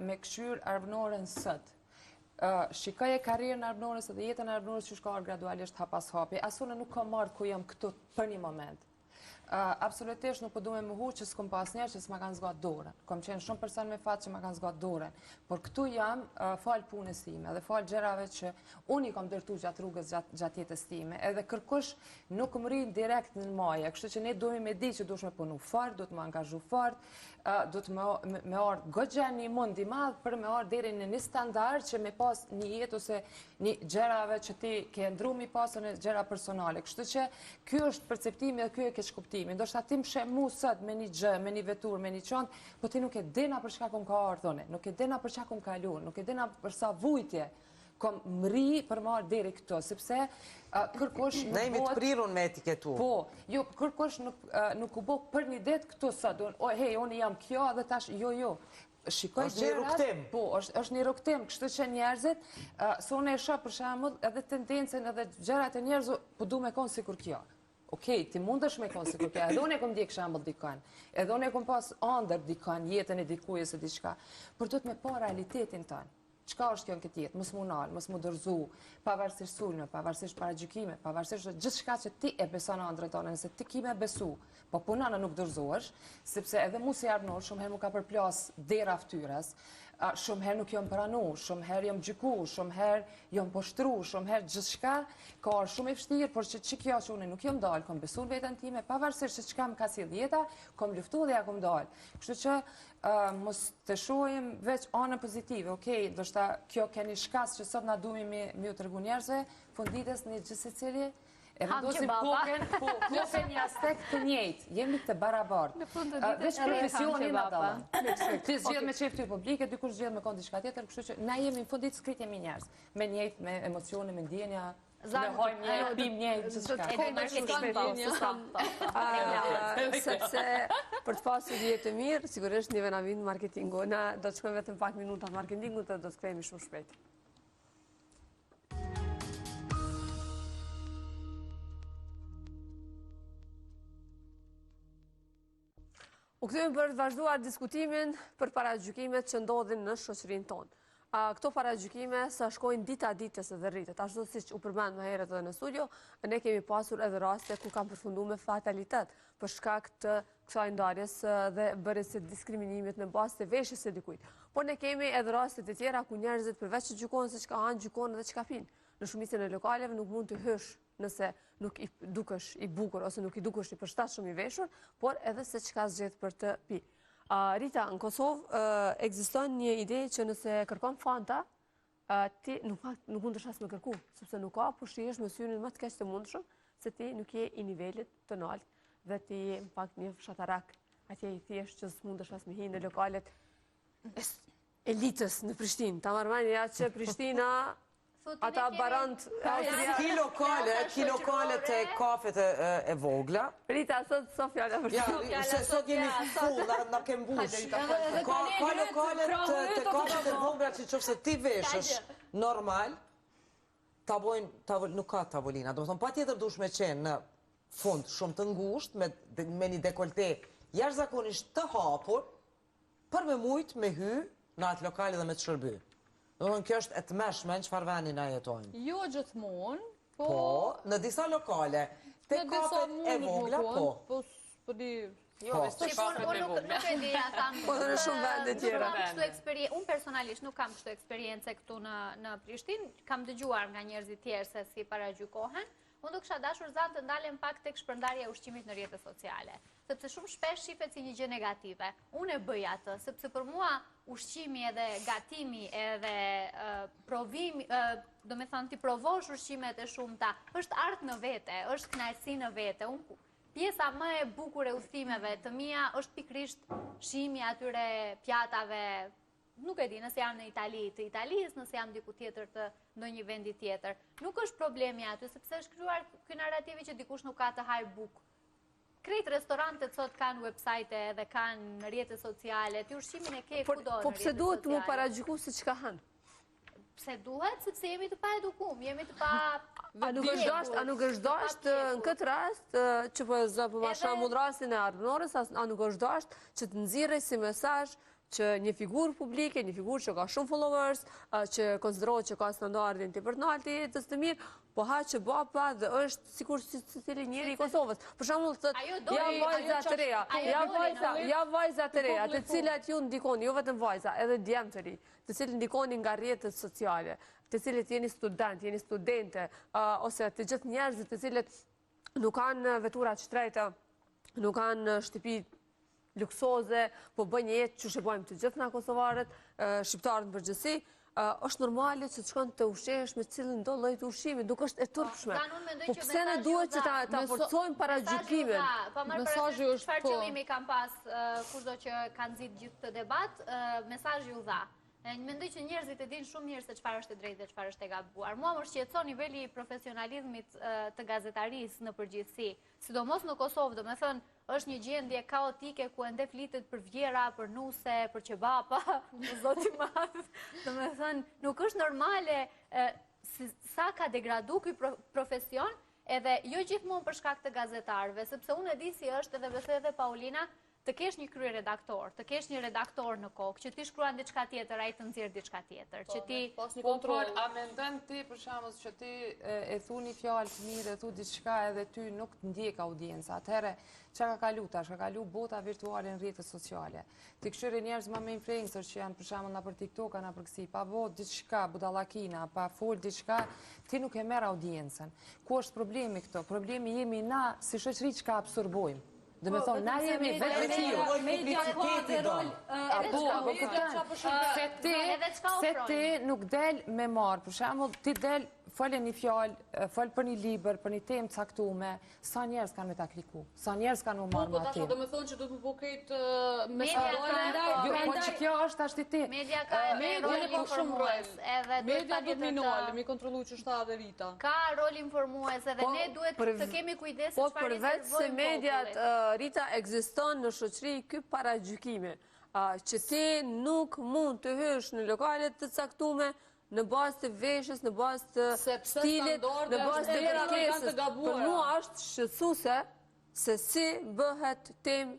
me këshyr arbënorën sët. Shikoj e karrierën e arbënorës edhe jetën e arbënorës që shkarë gradualisht hapas hapi. Asune nuk kam marrë ku jam këtu për një moment. Absolutisht nuk po du me muhu që s'kom pas njerë që s'ma kanë zgatë dorën. Kom qenë shumë person me fatë që ma kanë zgatë dorën. Por këtu jam falë punës time dhe falë gjerave që unë i kom dërtu gjatë rrugës gjatë jetës time. Edhe kërkush nuk më rinë direkt në maje. Kështu që ne duhemi me di që dush me punu fort, du të më angazhu fort, du të me ardhë gëgjen një mundi madhë për me ardhë deri në një standard që me pas një jetë ose një gjerave që ti ke ndru mi pasë në gjera personale. Kështu që kjo është perceptimi dhe kjo e keq kuptimi. Ndoshta ti më shem mu sot me një gjë, me një vetur, me një qantë, po ti nuk e dina për çka kom ka ardhone, nuk e dina për çka kom kaluar, nuk e dina për sa vujtje kom mri për marrë deri këto, sepse kërkosh nuk ne jemi të prirun me etiketu. Po, jo, kërkosh nuk u bo për një det këto sot, hej, unë jam kjo dhe tash, jo. Shikoj është një rukëtim. Po, është një rukëtim, kështu që njerëzit, se unë e shoh për shembull edhe tendencën edhe gjërat e njerëzve, po du me konë sikur kjo. Okej, ti mund është me konë sikur kjo, edhe unë e kom ndjek shembull dikan, edhe unë e kom pas ëndër dikan, jetën e dikujës e diçka, por duhet me pa realitetin tonë. Çka është kjo në këtë jetë? Mos mu nal, mos mu dorëzu, pavarësisht sulme, pavarësisht paragjykime, pavarësisht gjithçka që ti e beson ëndrën tonë, nëse ti ki me besu, po punana nuk dorëzohesh, sepse edhe mu si arbënor shumë herë mu ka përplas dera fytyrës, shumë herë nuk jom pranu, shumë herë jom gjyku, shumë herë jom poshtru, shumë herë gjithçka ka shumë e vështirë, por që kjo që unë nuk jom dalë, kom besu në veten time, pavarësisht se çka më ka sill jeta, kom luftu dhe ja kom dalë. Kështu që mos të shohim veç anën pozitive, okej, ndoshta kjo keni shkas që sot na duhemi me u tregu njerëzve, funditës në gjithë secili e vendosim kokën një aspekt të njëjtë, jemi të barabartë. Veç profesioni na dallon. Ti zgjedh me çfarë publike, dikush zgjedh me kon diçka tjetër, kështu që na jemi në fundit skrit jemi njerëz, me njëjtë, me emocione, me ndjenja, me hojmë një, pim një, sepse për të pasur jetë të mirë, sigurisht një vena vind marketingu. Na do të shkojmë vetëm pak minuta marketingu dhe do të kthehemi shumë shpejt. U kthehemi për të vazhduar diskutimin për paragjykimet që ndodhin në shoqërinë tonë. këto paragjykime sa shkojnë dita ditës edhe rritet. Ashtu siç u përmend më herët edhe në studio, ne kemi pasur edhe raste ku kanë përfunduar me fatalitet për shkak të kësaj ndarjes dhe bërjes së diskriminimit në bazë të veshjes së dikujt. Por ne kemi edhe raste të tjera ku njerëzit përveç që gjykojnë se çka hanë, gjykojnë edhe çka pinë. Në shumicën e lokaleve nuk mund të hysh nëse nuk i dukesh i bukur ose nuk i dukesh i përshtatshëm i veshur, por edhe se çka zgjedh për të pi. Rita, në Kosovë ekziston një ide që nëse kërkon Fanta, ti nuk mund të shas me kërku, sepse nuk ka pushihesh me syrin më të keq të mundshëm, se ti nuk je i nivelit të lartë dhe ti je në fakt një fshatarak, atje i thjesht që s'mund të shas me hi në lokalet elitës në Prishtinë. Ta marrë që Prishtina ata barant ki lokale të kafet e vogla. Rita, sot fjalla për ja, se sot jemi full, na ke mbush. Ka lokale të kafet e vogla që qofse ti veshësh normal, nuk ka tavolina. Do më thonë, pa tjetër dush me qenë në fund shumë të ngusht, me një dekolte jashtëzakonisht të hapur, për me mujt me hy në atë lokale dhe me të shërby. Kjo është e të meshme në qëfar veni na jetojmë. Jo gjithmonë, po... në disa lokale, të kafet e vogla, po. Po di... Jo, nuk e di ata. Po dhe në shumë vende tjera. Unë personalisht nuk kam kështu eksperiencë këtu në Prishtinë, kam dëgjuar nga njerëzit tjerë se si paragjykohen. Unë do kisha dashur zanë të ndalem pak tek shpërndarja e ushqimit në rrjetet sociale, sepse shumë shpesh shifet si një gjë negative. Unë e bëj atë, sepse për mua ushqimi edhe gatimi edhe provimi, do me thënë ti provosh ushqimet e shumta, është art në vete, është kënaqësi në vete. Pjesa më e bukur e udhëtimeve të mia është pikrisht shihimi atyre pjatave. Nuk e di, nëse jam në Itali të Italisë, nëse jam diku tjetër të ndonjë vendi tjetër. Nuk është problemi aty, sepse është krijuar ky narrativi që dikush nuk ka të hajë bukë. Krejt restorantet sot kanë websajte dhe kanë rrjete sociale, ti ushqimin e ke kudo në rrjete sociale. Po pse duhet mu paragjyku se çka hanë? Pse duhet? Sepse jemi të pa edukum, jemi të pa... A nuk është dasht në këtë rast, që po e zë për ma shembull rastin e Arbënorës, a nuk është dasht që të nxirrej si mesazh që një figurë publike, një figurë që ka shumë followers, që konsiderohet që ka standardin të përnaltë të jetës të mirë, po ha që baba dhe është sikur si cili njeri i Kosovës. Për shembull, thotë, ja vajza të reja, të cilat ju ndikoni, jo vetëm vajza, edhe djemë të ri, të cilët ndikoni nga rrjetet sociale, të cilët jeni student, jeni studente, ose të gjithë njerëzit të cilët nuk kanë vetura të shtrejta, nuk kanë shtëpi luksoze, po bëjnë një jetë që shëbojmë të gjithë nga kosovarët, shqiptarët në përgjithësi, është normale që të shkon të ushqesh me cilën do lloj të ushqimit, nuk është e turpshme. Po pse ne duhet që ta forcojmë paragjykimin? Mesazhi është çfarë qëllimi kam pas kushdo që kanë nxit gjithë këtë debat, mesazhi u dha. Mendoj që njerëzit e dinë shumë mirë se çfarë është e drejtë dhe çfarë është e gabuar. Mua më shqetëson niveli i profesionalizmit të gazetarisë në përgjithësi, sidomos në Kosovë, domethënë është një gjendje kaotike ku ende flitet për vjera, për nuse, për qebapa, zoti madh. Domethënë nuk është normale sa ka degradu ky profesion, edhe jo gjithmonë për shkak të gazetarëve, sepse unë e di si është edhe besoj edhe Paulina, të kesh një kryeredaktor, të kesh një redaktor në kokë, që ti shkruan diçka tjetër, ai të nxjerr diçka tjetër, që ti pas një kontroll. A mendon ti për shembull që ti e thuni fjalë të mirë, e thu diçka edhe ty nuk të ndjek audienca. Atëherë çka ka kalu tash, ka kalu bota virtuale në rrjetet sociale. Ti këshire njerëz më influencer që janë për shembull na për TikTok, na për kësi, pa bë diçka budallakina, pa fol diçka, ti nuk e merr audiencën. Ku është problemi këto? Problemi jemi na si shoqëri që ka absorbojmë. Dhe me thonë, na jemi vetë me tiju. Media ka dhe rol. Se ti nuk del me marë, për shembull, ti del falë një fjalë, falë për një libër, për një temë caktume, sa njerëz kanë me ta kliku, sa njerëz kanë me marrë me atë. Po do të thonë që do të më bëkejt mesazhe. Po që kjo është ashtu ti. Media ka rol informues, edhe media do të minojë, mi kontrollu që shta dhe Rita. Ka rol informues, edhe ne duhet të kemi kujdes se çfarë i servojmë. Po përveç se mediat, Rita, ekziston në shoqëri ky paragjykimi, që ti nuk mund të hysh në lokalet të caktume në bazë të veshjes, në bazë të stilit, në bazë të kërkesës. Për mua është shqetësuese se si bëhet temë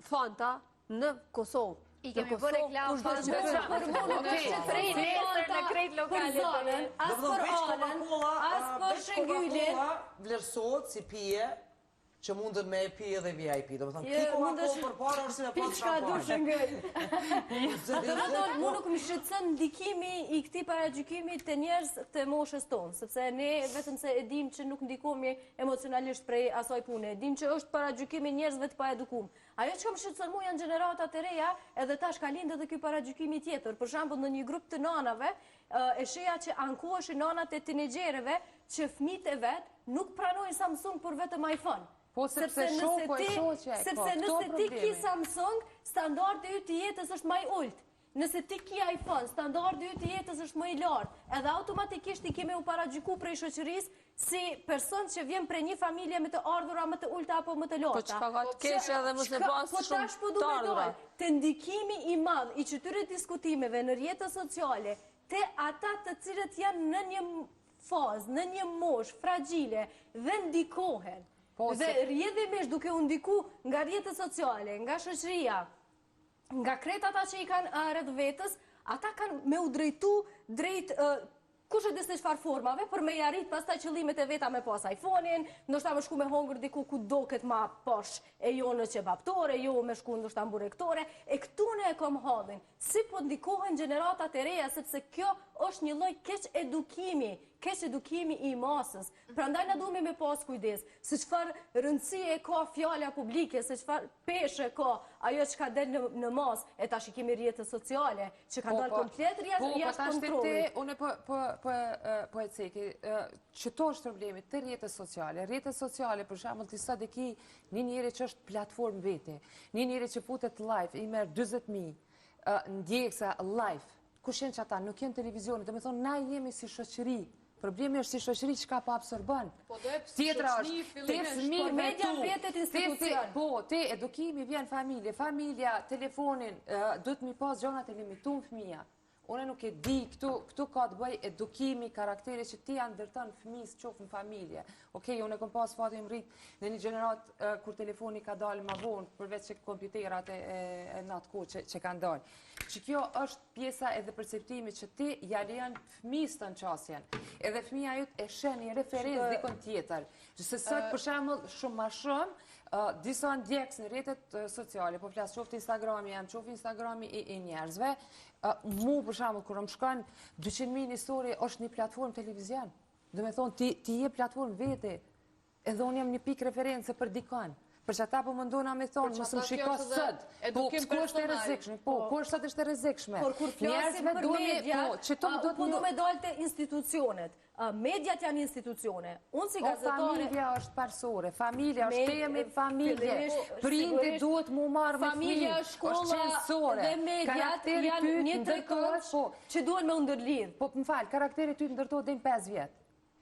Fanta në Kosovë. I kemi bërë reklam për zonën, as për anën, as për shëngyllin. Vlerësohet si pije që mundën me pije dhe VIP. Do më thonë, ki Coca-Cola për para është si me pas shëngyll. Do më thonë, mu nuk më shqetëson ndikimi i këtij paragjykimi të njerëz të moshës tonë, sepse ne vetëm se e dim që nuk ndikomi emocionalisht prej asaj pune, e dim që është paragjykimi njerëzve të paedukum. Ajo që më shqetëson mu janë gjeneratat e reja, edhe tash ka lindë edhe ky paragjykimi tjetër. Për shembull, në një grup të nanave, e sheja që ankoheshin nanat e tinexherëve që fëmijët e vet nuk pranojnë Samsung për vetëm iPhone. Po sepse shoku e shoqe, sepse nëse ti ki Samsung, standardi yt i jetës është më i ulët. Nëse ti ki iPhone, standardi yt i jetës është më i lartë. Edhe automatikisht i kemi u paragjyku prej shoqërisë si person që vjen prej një familje me të ardhura më të ulta apo më të larta. Po çka ka të keqe edhe mos e pas shumë të ardhura. Të ndikimi i madh i këtyre diskutimeve në rrjetet sociale te ata të cilët janë në një fazë, në një moshë fragjile dhe ndikohen. Dhe rrjedhimisht duke u ndiku nga rrjetet sociale, nga shoqëria, nga krejt ata që i kanë rreth vetës, ata kanë me u drejtu drejt kush e di se çfarë formave për me arrit pastaj qëllimet e veta me pas iPhone-in, ndoshta më shku me hongër diku ku doket ma posh, e jo në qebaptore, jo me shku ndoshta në burektore, e këtu ne e kom hallin. Si po ndikohen gjeneratat e reja, sepse kjo është një lloj keq edukimi i masës. Prandaj na duhemi me pas kujdes, se çfarë rëndësie ka fjala publike, se çfarë peshë ka ajo që ka del në masë, e tash i kemi rrjetet sociale, që ka dalë komplet jashtë kontrollit. Unë po e ceki, që to është problemi të rrjetet sociale. Rrjetet sociale, për shembull, ti sa ki një njeri që është platformë vete, një njeri që futet live, i merr 40.000 ndjeksa live. Kush janë që ata, nuk janë televizionit, dhe me thonë, na jemi si shoqëri. Problemi është si shoqëri që ka pa absorban. Tjetra është, te fëmijë me tu, po, te edukimi vjen familje, familja, telefonin, duhet mi pas gjonat e limitum fëmija. Une nuk e di, këtu ka të bëj edukimi, karakteri që ti janë ndërton fëmijës qofë në familje. Okej, unë e kom pas fatin më rrit në një gjenerat kur telefoni ka dalë ma vonë, përveç që kompjuterat e natë kohë që kanë dalë. Që kjo është pjesa edhe perceptimi që ti jalian fëmijës të në qasjen. Edhe fëmija jut e shen një referencë dikon tjetër. Se sot për shembull shumë ma shumë, disa ndjekës në rrjetet sociale, po flasë qoftë Instagrami jam, qoftë Instagrami i njerëzve, mu për shembull kur më shkon 200.000 histori është një platformë televizion. Do me thonë ti je platformë vete, edhe unë jam një pikë referencë për dikon. Për që ata po mundona me thonë, mësë më shiko sët, po ku është e rrezikshme, po ku është sot është e rrezikshme. Por kur flasim për mediat, po du me dalë të institucionet. Mediat janë institucione. Unë si gazetare... Familja është parsore, familja është teme familje, prindi duhet mu marrë me fmi, familja, shkolla dhe mediat janë një tërkënç që duhen me ndërlidh. Po më falë, karakteri ty të ndërtojt dhe në 5 vjetë.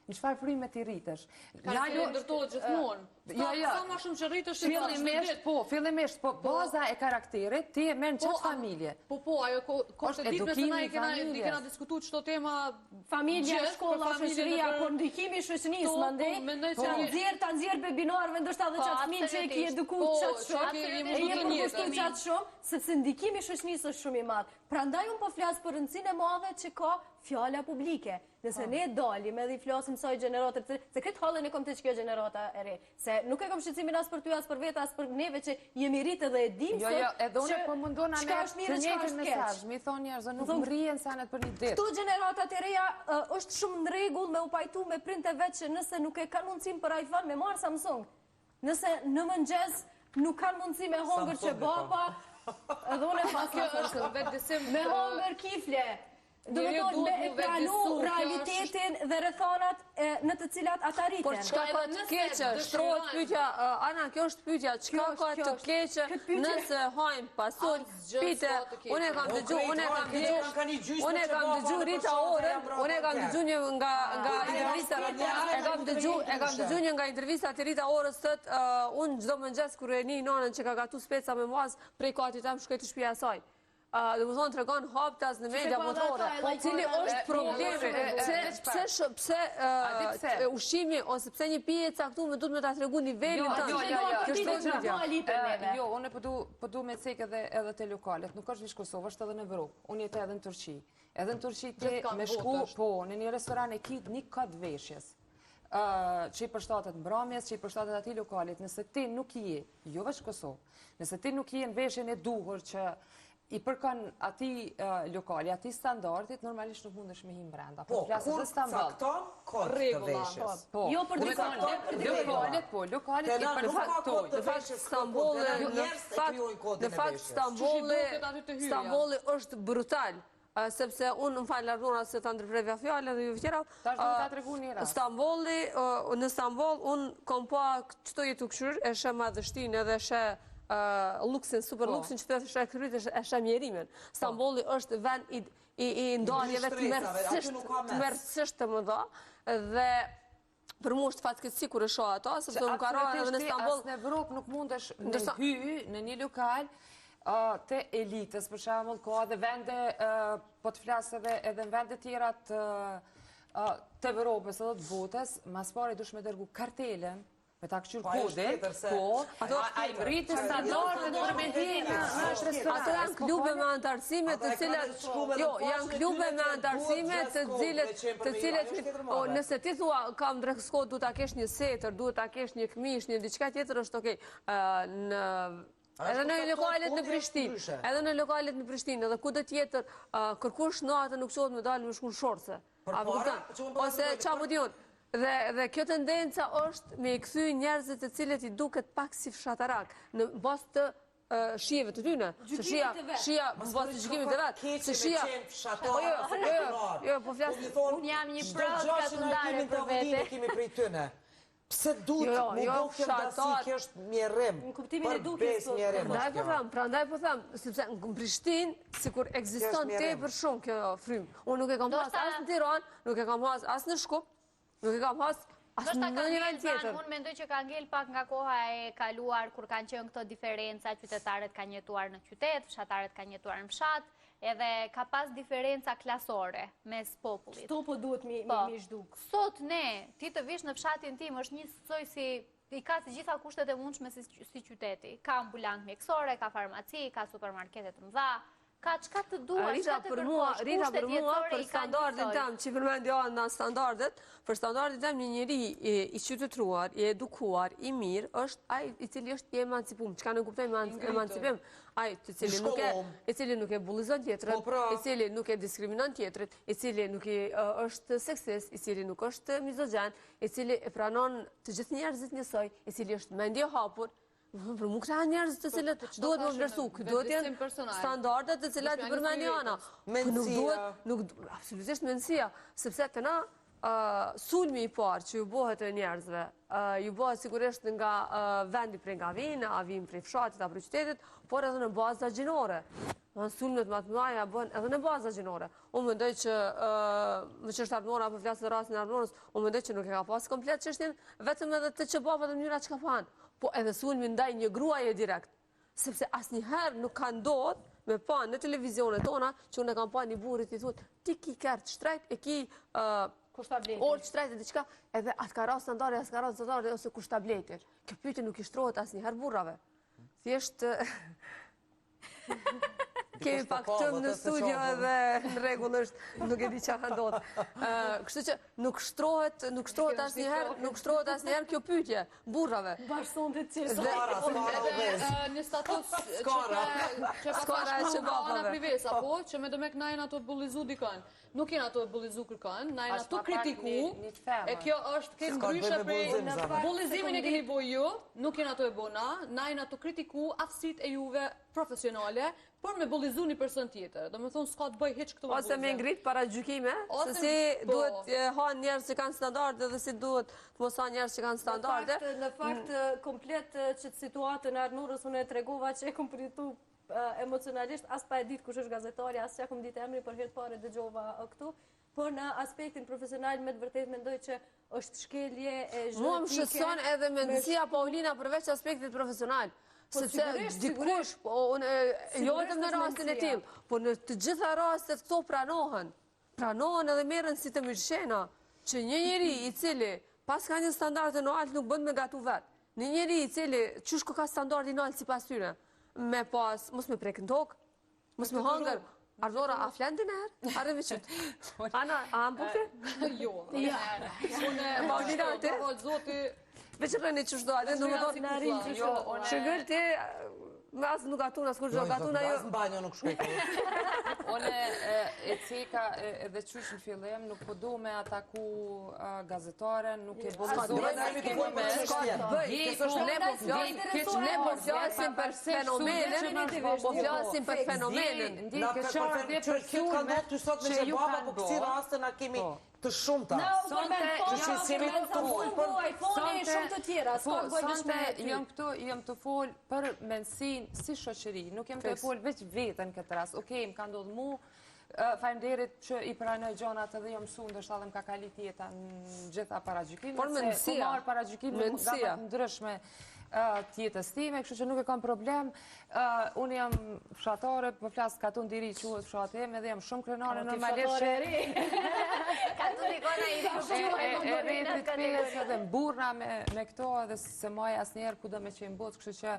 Në çfarë frime ti rritesh? Karakteri ndërtohet gjithmonë. Sa më shumë që rritesh, fillimisht, po baza e karakterit ti e merr në çfarë familje. Po, ajo koshte ditë se na i kena diskutuar çdo tema familja, shkolla, shoqëria, po ndikimi i shoqërisë mandej. Ta nxjerr bebinarëve ndoshta edhe çat fëmijë që e ke edukuar çat shumë. E jep përkushtim çat shumë, sepse ndikimi i shoqërisë është shumë i madh. Prandaj un po flas për rëndësinë e madhe që ka fjala publike. Nëse ne dalim edhe i flasim saj gjeneratët, se këtë hallin e kom të që kjo gjenerata e re, se nuk e kom shqecimin as për ty, as për veta, as për neve që jemi rritë dhe e dim sot, edhe une po mundona me të njëjtën mesazh, mi thonë njerëzë, nuk më rrien sanet për një ditë. Këto gjeneratat e reja është shumë në rregull me u pajtu me printe vetë që nëse nuk e kanë mundësim për iPhone me marë Samsung, nëse në mëngjes nuk kanë mundësi me hongër që baba, edhe une pas me hongër kifle. Do me thonë me pranu realitetin dhe rrethanat në të cilat ata rriten. Por çka ka të keqe? Shtrohet pyetja, Ana, kjo është pyetja, çka ka të keqe nëse hajm pasur pite. Unë kam dëgjuar Rita Orën, unë kam dëgjuar një nga intervista, e kam dëgjuar një nga intervista të Rita Orës thotë, unë çdo mëngjes kur e ni nonën që ka gatu speca me muaz, prej katit tam shkoj të shtëpia e saj. dhe më thonë të regon haptas në media motore, cili është problemi, pse ushqimi ose pse një pije caktuar duhet me ta tregu nivelin tonë. Jo, unë po du me cek edhe te lokalet, nuk është vish Kosovë, është edhe në Evropë, unë jetë edhe në Turqi. Edhe në Turqi ti me shku, po, në një restoran e kitë një katë veshjes, që i përshtatet mbrëmjes, që i përshtatet ati lokalit, nëse ti nuk je, jo veç Kosovë, nëse ti nuk je në veshjen e duhur që i përkon ati lokali, ati standardit, normalisht nuk mundesh me him brenda. Po, kur cakton kod të veshjes. Jo për lokalit, po, lokalit i përcaktoj. Në fakt, Stambolli është brutal. Sepse unë më falë ardhona se të ndërprevja fjallë dhe ju vëtjera. Ta është ka të regu një rast. Në Stambol, unë kom pa qëto jetu këshyr, e shë madhështin edhe shë luksin, super luksin, që të shë kryt e shë mjerimin. Stambolli është vend i ndarjeve të mërësisht të më dha, dhe për mu është fatkesi kur e shoh ato, sepse unë karojnë edhe në Stambol. As në Evropë nuk mundesh me hy në një lokal të elitës, për shembull, ka edhe vende, po të flasëve edhe në vende tjera të Evropës edhe të botës, mas pare dush me dërgu kartelen, me ta këqyr kodin, po, a i mritë standardet për me ndjenë në është restoran. Ato janë klube me antarësime të cilat, jo, janë klube me antarësime të cilat, nëse ti thua kam dress code, du ta kesh një setër, du ta kesh një këmish, një diçka tjetër është okej, edhe në lokalet në Prishtinë, edhe ku dhe tjetër, kërkush natë nuk qohet me dalë me shku në shorse. Ose qa mu dion. Dhe kjo tendenca është me i kthy njerëzit të cilët i duket pak si fshatarak, në bas të shijeve të tyne. Shija, në bas të gjykimit të vetë. Se shija... Jo, po flasë... Unë jam një provë katundare për vete. Pse duhet më do kjo dasi kjo është mjerim, për bes mjerim është kjo. Prandaj po tham, sepse në Prishtinë, sikur ekziston tepër shumë kjo frymë. Unë nuk e kam pas as në Tiranë, nuk e kam pas as në Shkup, nuk e kam pas as në një vend tjetër. Unë mendoj që ka ngel pak nga koha e kaluar kur kanë qenë këto diferenca, qytetarët kanë jetuar në qytet, fshatarët kanë jetuar në fshat, edhe ka pas diferenca klasore mes popullit. Kështu po duhet mi zhduk. Sot ne, ti të vish në fshatin tim, është një soj si i ka të gjitha kushtet e mundshme si qyteti. Ka ambulant mjekësore, ka farmaci, ka supermarketet të mëdha, ka qka të duash, qka të kërkosh, kushtet jetësore i ka standardin tem, që përmendi në standardet, për standardin tem një njeri i qytetruar, i edukuar, i mirë, është ai i cili është i emancipum. Qka në kuptoj emancipim? Ai i cili nuk e bullizon tjetërët, i cili nuk e diskriminon tjetërët, i cili nuk është seksist, i cili nuk është mizogjen, i cili e pranon të gjithë njerëzit njësoj, i cili është mendje hapur. Për mu këta njerëzit të cilët duhet më vlerësu, duhet jenë standardet të cilat të përmeni ana. Mendësia. Absolutisht mendësia, sepse të na sulmi i parë që ju bëhet e njerëzve, ju bëhet sigurisht nga vendi prej nga vinë, a vinë prej fshatit, a prej qytetit, por edhe në baza gjinore. Sulmet më të mëdha bëhen edhe në baza gjinore. Unë mendoj që më çështë ardhmora, apo flasë në rastin e ardhmorës, unë mendoj që nuk e ka pas komplet çështjen vetëm edhe të çobave dhe mënyra çka fan. Po edhe sulmi ndaj një gruaje direkt, sepse asnjëherë nuk ka ndodhur me pa në televizionet tona që unë kam pa një burrit i thotë ti ki kart shtrejt e ki orë shtrejt e diçka, edhe atë ka rast standardi, atë ka rast standardi ose kushtableti. Kjo pyetje nuk i shtrohet asnjëherë burrave. Thjesht kemi pak tëm në studio edhe në rregull është, nuk e di çka ka ndodhur. Kështu që nuk shtrohet asnjëherë kjo pyetje burrave. Bashkësonte çes. Në status që ka privesa, po, që me dëmek najnë ato bullizu dikën. Nuk jenë ato bullizu kërkën, najnë ato kritiku, e kjo është këtë ndryshe prej bullizimin e keni boj ju, nuk jenë ato e bona, najnë ato kritiku aftësit e juve profesionale, por me bullizu një person tjetër. Do me thonë, s'ka të bëj heq këto me ose me ngrit para gjykime, se si duhet hanë njerës që kanë standarde dhe si duhet të mos hanë njerës që kanë standarde. Në fakt, komplet që të situatën e Arnurës, unë e tregova që e kom pritu emocionalisht, as pa e ditë kush është gazetari, as që kom ditë emri, për herë të pare dëgjova këtu, por në aspektin profesional me të vërtet mendoj që është shkelje e zhëtike. Mua më shëson edhe mendësia Paulina përveç aspektit profesional. Sepse dikush, jo vetëm në rastin e tim, po në të gjitha rastet këto pranohen edhe merren si të mirëqena, që një njeri i cili pas ka një standard në altë nuk bën me gatu vetë. Një njeri i cili qysh ka standard i naltë si pas tyre, me pas, mos me prek në tokë, mos me hangër. Ardora, a flenë të nërë? Arë me qëtë. Ana, a më përte? Jo. Unë e Paulina të? Veqërën e qështë do, atë nuk do në rinë që shumë. Shëgër të, me asë nuk atun, asë kur gjo gatun ajo. Asë në banjo nuk shkoj kërë. One e ceka edhe qysh në fillim, nuk po du me ataku gazetaren, nuk e bollëzu. Ne po flasim për fenomenin, po flasim për fenomenin. Që ka do të sot me që baba, po kësi raste na kemi të shumëta. Sonte shumë të tjera, jam të folë për mensin si shoqëri, nuk jem të folë veç vetën këtë rast. Okej, më ka ndodhë mu, faleminderit që i pranoj gjonat edhe jam mësu, ndështë edhe më ka kalit jeta në gjitha paragjykime. Por mendësia. Se po marë paragjykime nga të ndryshme tjetës time, kështu që nuk e kam problem. Unë jam fshatare, po flasë Katun Diri që uhet fshatë jem, edhe jam shumë krenare normalisht që... Katun Dikona i e rritit pesë edhe mburna me këto edhe se maj asë njerë ku do me që i mbot, kështu që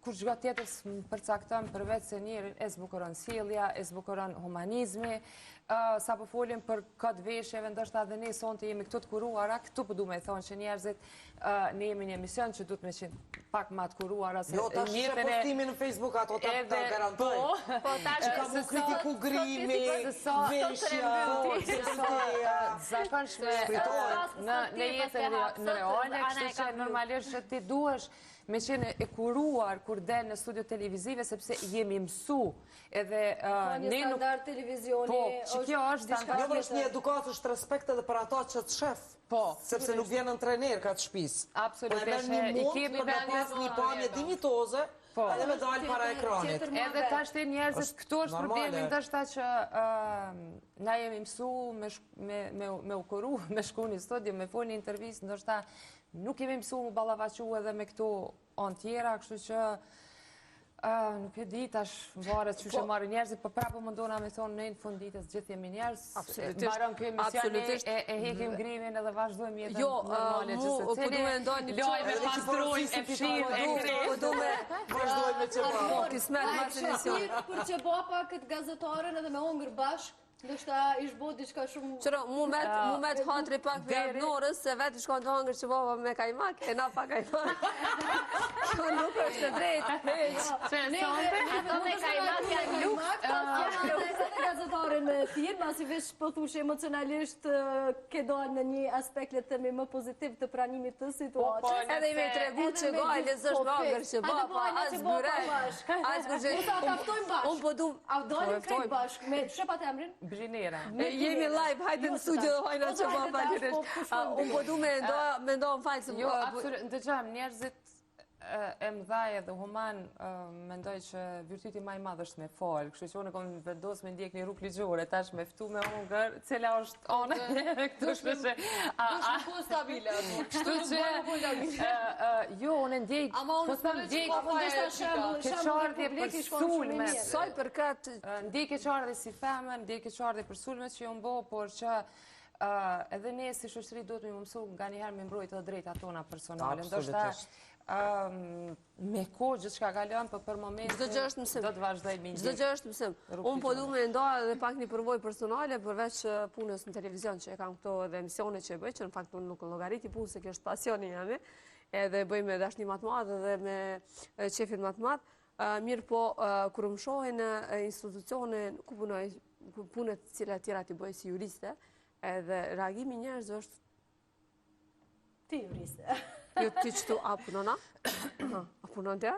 kur gjë tjetës më përcaktëm përveç se njerin e zbukuron sjellja, e zbukuron humanizmi, sa po folim për këtë veshjeve, ndoshta edhe ne sonte jemi këtu të kuruara, këtu po du me thonë që njerëzit ne jemi një emision që du të me qenë pak ma të kuruara. Jo, ta shë postimi në Facebook ato të garantojnë. Po, ta që ka mu kritiku grimi, veshja, zakonshme në jetën në reale, kështu që normalisht që ti duhesh me qenë e kuruar kur del në studio televizive, sepse jemi mësu edhe një standard televizioni. Po, që kjo është standard. Jo, është një edukat, është respekt edhe për ata që të shef. Po. Sepse nuk vjen në trener ka të shpis. Absolutisht. Një mund për me pas një pamje dimitoze, edhe me dalë para ekranit. Edhe ta shte njerëzit, këtu është problemi ndërshta që na jemi mësu me u kuru, me shku një studio, me fol një intervjist, ndërshta nuk jemi mësu mu balavacu edhe me këto anë tjera, kështu që nuk e di tash varet që që marrë njerëzit, për prapë më ndona me thonë në në funditës gjithë jemi njerëz, baron kjo emisioni e hekim grimin edhe vazhdojmë jetën normale që se cili lojme pastrujnë e pëshirë e vazhdojmë me që pa. Kismet mas emisioni. Për që bapa këtë gazetaren edhe me hongër bashkë, nështë ish bo diçka shumë... Qëro, mu met hatri pak vjerë norës, se vetë i shkon të hangër që baba me kajmak, e na pa kajmak. Kjo nuk është të drejtë. Ato me kajmak janë lukë. Këtë gazetare me thirë, ma si vesh pëthush emocionalisht ke dojnë në një aspekt le të themi më pozitiv të pranimit të situatës. Edhe i me të regu që gajle zështë bagër që baba, asë bërej. Unë po du... A dojnë krejt bashkë, me shepat emrin? Brinera. Jemi live, hajtë në studio dhe hajna që baba falirisht. Unë po du me ndohë më falë se... Jo, absolut, ndëgjëm, njerëzit e mdhaj edhe human mendoj që vyrtyti maj madhë është me falë, kështu që unë kom vendos me ndjek një rrugë ligjore, tash me ftu me hongër, cila është anë e këtu shpe që... Dushme po stabile, kështu që... Jo, unë ndjek, po thëmë ndjek keqardhje për sulme. Saj për këtë... Ndjek keqardhje si femën, ndjek keqardhje për sulme që jo mbo, por që... edhe ne si shoqëri duhet me mësu nga njëherë me mbrojtë të drejta tona personale. Absolutisht. Me ko gjithë shka kalon, për momentin do të vazhdoj me Çdo gjë është mësim. Unë po du me ndoha edhe pak një përvoj personale, përveç punës në televizion që e kam këto edhe emisione që e bëj, që në fakt unë nuk llogariti punë se kjo është pasioni jemi, edhe bëj me dashni më të madh edhe me qefin më të madh. Mirë po, kur më shohin në institucione ku punoj, punët cilat tjera t'i bëj si juriste, edhe reagimi njerëzve është... Ti juriste. Jo ti qëtu, a punona? A punon të?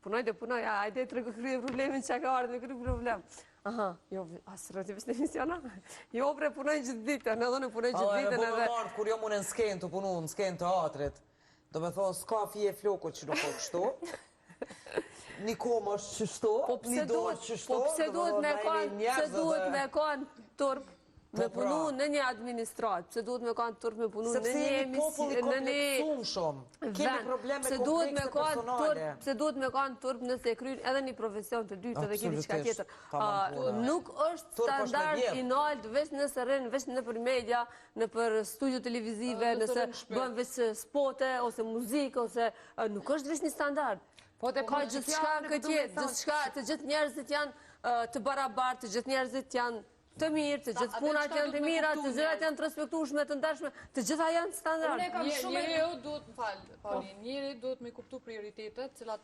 Punoj dhe punoj, ajde të krye problemin që ka ardhë me krye problem. Aha, jo, asë rëtivis në emisiona? Jo, bre, punoj gjithë ditën, edhe në punoj gjithë ditën edhe... Po martë, kur jo mu në skenë të punu, në skenë të atrit, do me thonë, s'ka fije floko që nuk o kështu, një komë është qështu, një do është qështu, po pse duhet me kanë turp? me punu në një administrat, pse duhet me kanë turp me punu në një emision, në një vend, pse duhet me kanë turp nëse kryin edhe një profesion të dytë edhe keni qka tjetër. Nuk është standard i nalt veç nëse rrinë, veç në për media, në për studio televizive, nëse bën veç spote, ose muzikë, ose nuk është veç një standard. Ka gjithë shka në këtë jetë, të gjithë njerëzit janë të barabartë, të gjithë njerëzit janë të mirë, të gjithë punat janë të mira, të gjithat janë të respektueshme, të ndershme, të gjitha janë standard. Njëri duhet me kuptu prioritetet, cilat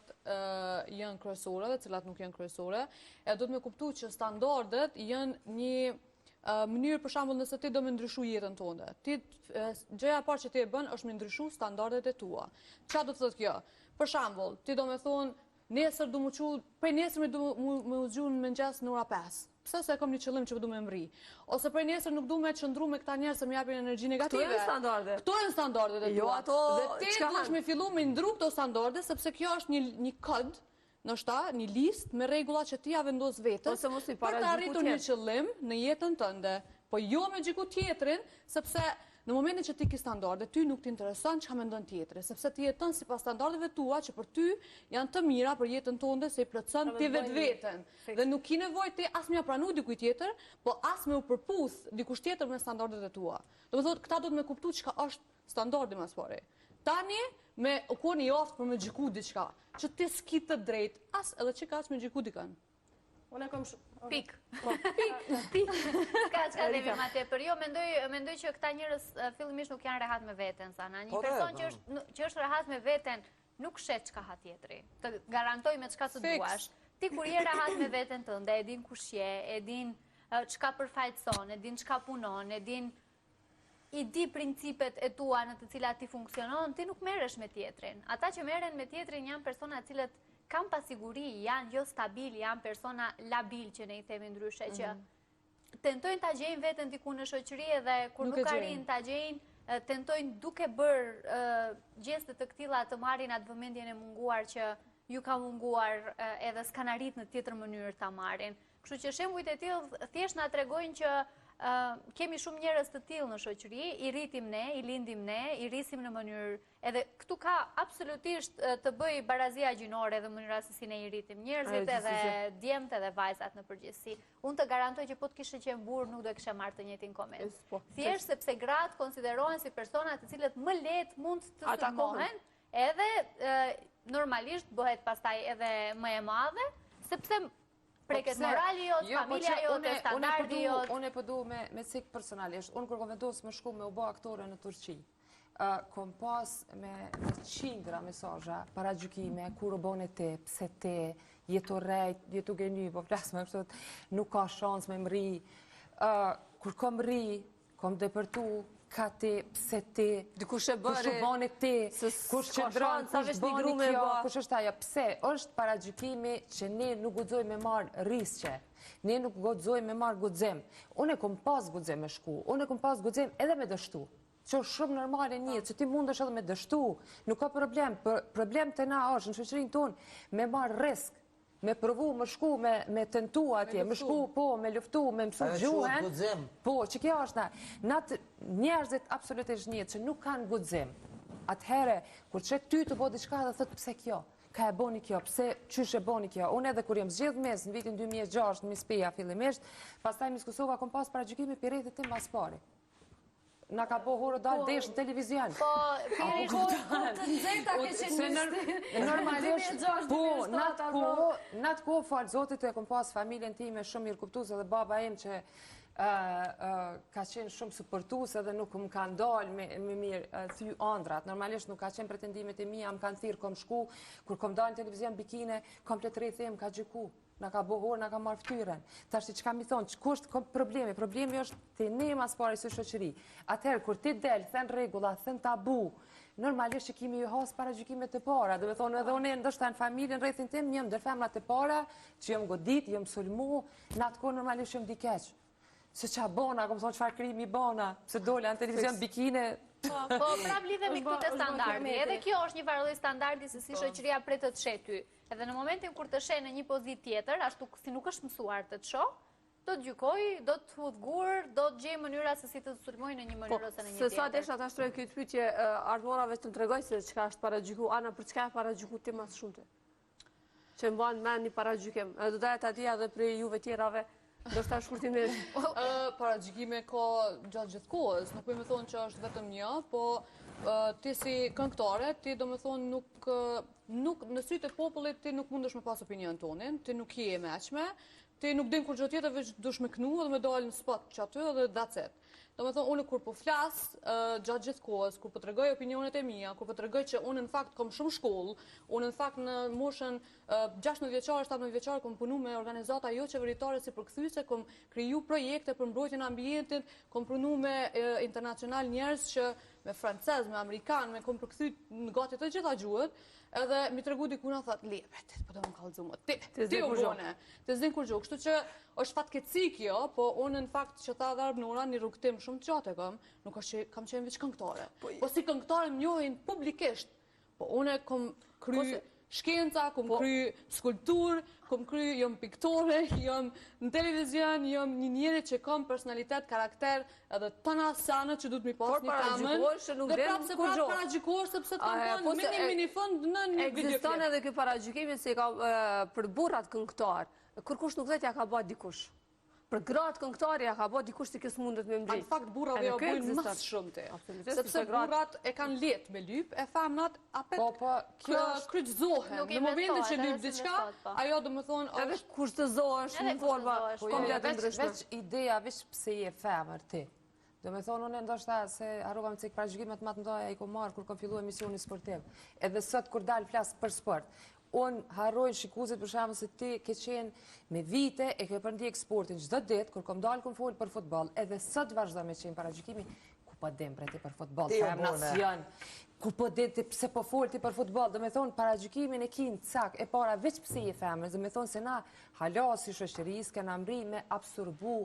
janë kryesore dhe cilat nuk janë kryesore, e duhet me kuptu që standardet janë një mënyrë, për shembull, nëse ti do me ndryshu jetën tënde. Gjëja parë që ti e bën është me ndryshu standardet e tua. Çfarë do të thotë kjo? Për shembull, ti do me thonë, nesër du më qu, prej nesër du me u gjunë në mëngjes në ora 5. Pse se kam një qëllim që du me mri. Ose prej nesër nuk du me qëndru me këta njerëz se më japin energji negative. Këto janë standarde. Këto janë standardet e tua. Dhe ti duhesh me fillu me ndru këto standarde, sepse kjo është një kod, nështë një list me regula që ti ja vendos vetës për të arritur një qëllim në jetën tënde. Po jo me gjiku tjetrin, sepse në momentin që ti ki standarde, ty nuk t'intereson që ka mendon tjetri, sepse ti jeton si pas standardeve tua që për ty janë të mira për jetën tënde se i plotëson ti vetë vetën. Dhe nuk ki nevojë ti as me pranu dikuj tjetër, po as me u përputh dikush tjetër me standardet e tua. Do të thotë, këta do të me kuptu çka është standardi mas pari. Tani, me u koni i aftë për me gjiku diçka, që ti s'ki të drejt, as edhe që ka me gjiku dikën. Unë e kom shumë. Pik. Ska qka dhemi ma te, për jo, mendoj që këta njërës fillimisht nuk janë rehat me veten, Sana. Një person që është rehat me veten, nuk shet qka ha tjetri. Të garantoj me qka të duash. Ti kur je rehat me veten tënde, e din kush je, e din qka përfajtëson, e din qka punon, e din i di principet e tua në të cilat ti funksionon, ti nuk meresh me tjetrin. Ata që meren me tjetrin janë persona cilët kam pasiguri, janë jo stabil, janë persona labil që ne i themi ndryshe, që tentojnë ta gjejnë veten diku në shoqëri dhe kur nuk arrin ta gjejnë, tentojnë duke bërë gjeste të këtilla të marrin atë vëmendjen e munguar që ju ka munguar edhe s'kan arrit në tjetër mënyrë ta marrin. Kështu që shembujt e tillë thjesht na tregojnë që kemi shumë njerëz të tillë në shoqëri, i rritim ne, i lindim ne, i rrisim në mënyrë, edhe këtu ka absolutisht të bëj barazia gjinore dhe mënyra se si ne i rritim njerëzit edhe djemt edhe vajzat në përgjithësi. Unë të garantoj që po të kishe qenë burr nuk do kishe marrë të njëjtin koment. Thjesht sepse gratë konsiderohen si persona të cilët më lehtë mund të sulmohen, edhe normalisht bëhet pastaj edhe më e madhe, sepse preket morali jot, familja jote, standardi jot. Unë e përdu me cik personalisht. Unë kur kom vendosur me shku me u bë aktore në Turqi, kom pas me qindra mesazha, paragjykime, kur u bën e te, pse te, jetu rejt, jetu geny, po flas me kështu, nuk ka shans me mri. Kur kom ri, kom depërtu, ka ti, pse ti, dikush e bëri, kush u bën e ti, kush qëndron, kush bën kjo, kush është ajo, pse është paragjykimi që ne nuk guxojmë me marr riske. Ne nuk guxojmë me marr guxim. Unë kom pas guxim me shku, unë kom pas guxim edhe me dështu. Që është shumë normale një, që ti mundesh edhe me dështu, nuk ka problem. Problem të na është në shoqërinë tonë me marr risk. Me provu, me shku, me tentu atje, me shku, po, me luftu, me mësu gjuhen. Po, që kjo është njerëzit absolutisht një që nuk kanë guxim. Atëhere, kur që ty të bo diçka dhe thëtë pse kjo, ka e boni kjo, pse qysh e boni kjo. Unë edhe kur jem zgjedh mes në vitin 2006 në Mispeja fillimisht, pastaj Miss Kosova kom pas paragjykimi për rrethit tim pas pari. Na ka po horë dalë desh në televizion. Po, të nxehta ke qenë normalisht, po, në atë kohë falë Zotit e kom pas familjen time shumë mirë kuptuese dhe baba im që ka qenë shumë supportues edhe nuk më kanë dalë me mirë thy ëndrat. Normalisht nuk ka qenë pretendimet e mia, më kanë thirrë, kom shku, kur kom dalë në televizion bikine, komplet rrethi im ka gjyku. Na ka bohur, na ka marrë fytyrën. Tash çka mi thon, ç'kusht ka problemi? Problemi është te ne mas pari si shoqëri. Atëherë kur ti del, thën rregulla, thën tabu, normalisht që kemi ju has paragjykime të para. Do të thonë edhe unë ndoshta në familjen rrethin tim, jam ndër femrat të para, që jam godit, jam sulmu, në atë kohë normalisht jam di keq. Se qa bona, kom thonë çfarë krimi bona, se dola në televizion bikine. Po, prap lidhemi këtu te standardi. Edhe kjo është një farë standardi se si shoqëria pret të shet ty. Edhe në momentin kur të sheh në një pozitë tjetër, ashtu si nuk është mësuar të shoh, do të gjykoj, do të hudhgur, do të gjej mënyra se si të sulmoj në një mënyrë ose në një tjetër. Se sa desha ta shtroj këtë pyetje, ardhmora vetë të tregoj se çka është paragjyku, ana për çka e paragjyku ti më së shumti. Që mban mend një paragjykim. Do doja ta dija edhe për juve tjerave, ndoshta shkurtimisht. Paragjykime ka gjatë gjithë kohës, nuk po më thonë që është vetëm një, po ti si këngëtare, ti do më thonë nuk në sytë e popullit ti nuk mundesh me pas opinion tonin, ti nuk je e meqme, ti nuk din kur gjë tjetër veç dush me knu dhe me dalë në spot që aty dhe that's it. Do me thonë, unë kur po flas gjatë gjithë kohës, kur po tregoj opinionet e mia, kur po tregoj që unë në fakt kam shumë shkollë, unë në fakt në moshën 16 vjeçare, 17 vjeçare kam punu me organizata jo qeveritare si përkthyese, kam kriju projekte për mbrojtjen e ambientit, kam punu me internacional njerëz që me francez, me amerikan, me kom përkthy në gati të gjitha gjuhët, edhe mi tregu dikuna thot, lepet, po do më kallëzu më, ti u bone, ti zin kur gjo, kështu që është fatkeqësi kjo, po unë në fakt që tha dhe Arbnora një rrugtim shumë të gjatë e kam, nuk është që kam qenë veç këngëtare, po si këngëtare më njohin publikisht, po unë kom kry shkenca, kom kry skulptur, kom kry jom piktore, jom në televizion, jom një njeri që kam personalitet, karakter, edhe tëna sanë që du të mi pas një kamën, dhe prapë se prapë paragjykosh, sepse të kam me një minifond në një videoklip. Ekziston edhe kjo paragjykimi se ka për burrat këngëtar, kërkush nuk dhe t'ja ka bërë dikush. Për gratë këngëtari ja ka bërë dikush që kësë mundet me mbri. Në fakt burrat jo bujnë mas shumë te. Sepse burrat e kanë letë me lyp, e femnat apet kryqëzohen. Në momentin që lyp diçka, ajo do më thonë... Edhe kushtëzohesh në forma komplet ndryshme. Veç ideja, veç pse je femër ti. Do me thonë, unë ndoshta se harrova me cik paragjykimet më të mëdha i kom marrë kur kom fillu emisioni sportiv. Edhe sot kur dalë flas për sport. Unë harrojnë shikuzit për shembull se ti ke qenë me vite e ke përndjek sportin çdo ditë kur kom dalë kom fol për futboll, edhe sot vazhdo me qenë paragjykimi ku po dem për ti për futboll, për nacion. Ku po dem ti pse po fol ti për futboll, do me thonë paragjykimin e kin cak e para veç pse je femër, do me thonë se na hala si shoqërisë kena mri me absorbu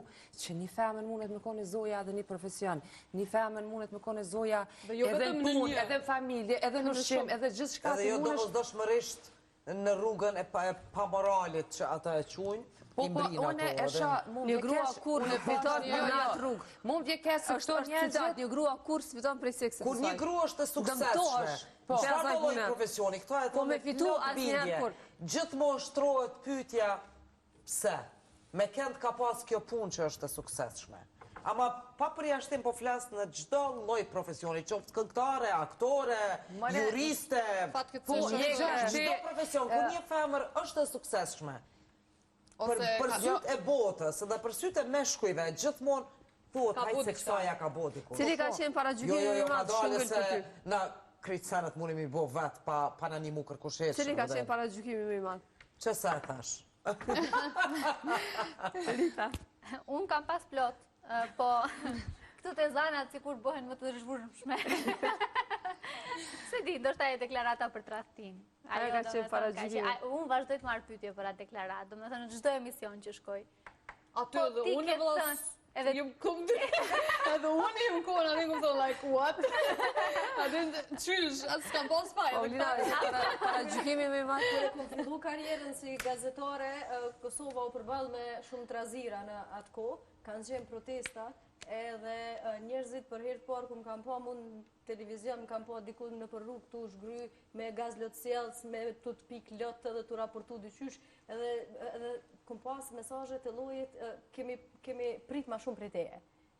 që një femër mundet me kone zoja edhe një profesion, një femër mundet me kone zoja edhe në punë, edhe në familje, edhe në ushqim, edhe gjithçka që mundesh në rrugën e pamoralit që ata e quajnë, i mbrinë ato. Një grua kur në fiton në atë rrugë. Mund vje kesë këto njerëzit. Një grua kur s'fiton prej seksit. Kur një grua është e suksesshme, çfarë do lloj profesioni? Këto e thonë me fitu asnjëherë kur. Gjithmonë shtrohet pyetja pse? Me kënd ka pas kjo punë që është e suksesshme. Ama pa përjashtim po flas në çdo lloj profesioni, qoftë këngëtare, aktore, juriste, çdo profesion ku një femër është e suksesshme. Për sytë e botës, edhe për sytë e meshkujve, gjithmonë thuhet hajtë se kësa ja ka bo diku. Cili ka qenë paragjykimi i madh shumë për ty? Na krejtësanët mundi mi bo vetë pa në një mu kërkushesh. Cili ka qenë paragjykimi i madh? Që sa e thash? Rita. Unë kam pas plot. Po, këtu të zanat si kur bëhen më të rëshvurshme. Se di, ndoshta e deklarata për tradhtim. Ajo ka qenë paragjykimi. Unë vazhdoj të marrë pyetje për atë deklaratë, do me thënë në çdo emision që shkoj. Aty edhe unë vëllas, edhe unë jem kona, atë këmë thonë, like, what? Atë qysh, atë s'kam pas faj. Paragjykimi me madh. Kur fillu karrierën si gazetare, Kosova u përball me shumë trazira në atë kohë, kanë qenë protesta, edhe njerëzit për herë të parë ku më kam pa mund televizion, më kam pa diku në për rrugë tu shgry me gaz lotësjellës, me tut pik lot edhe tu raportu dyqysh, edhe kom pas mesazhe të llojit kemi prit ma shumë prej teje.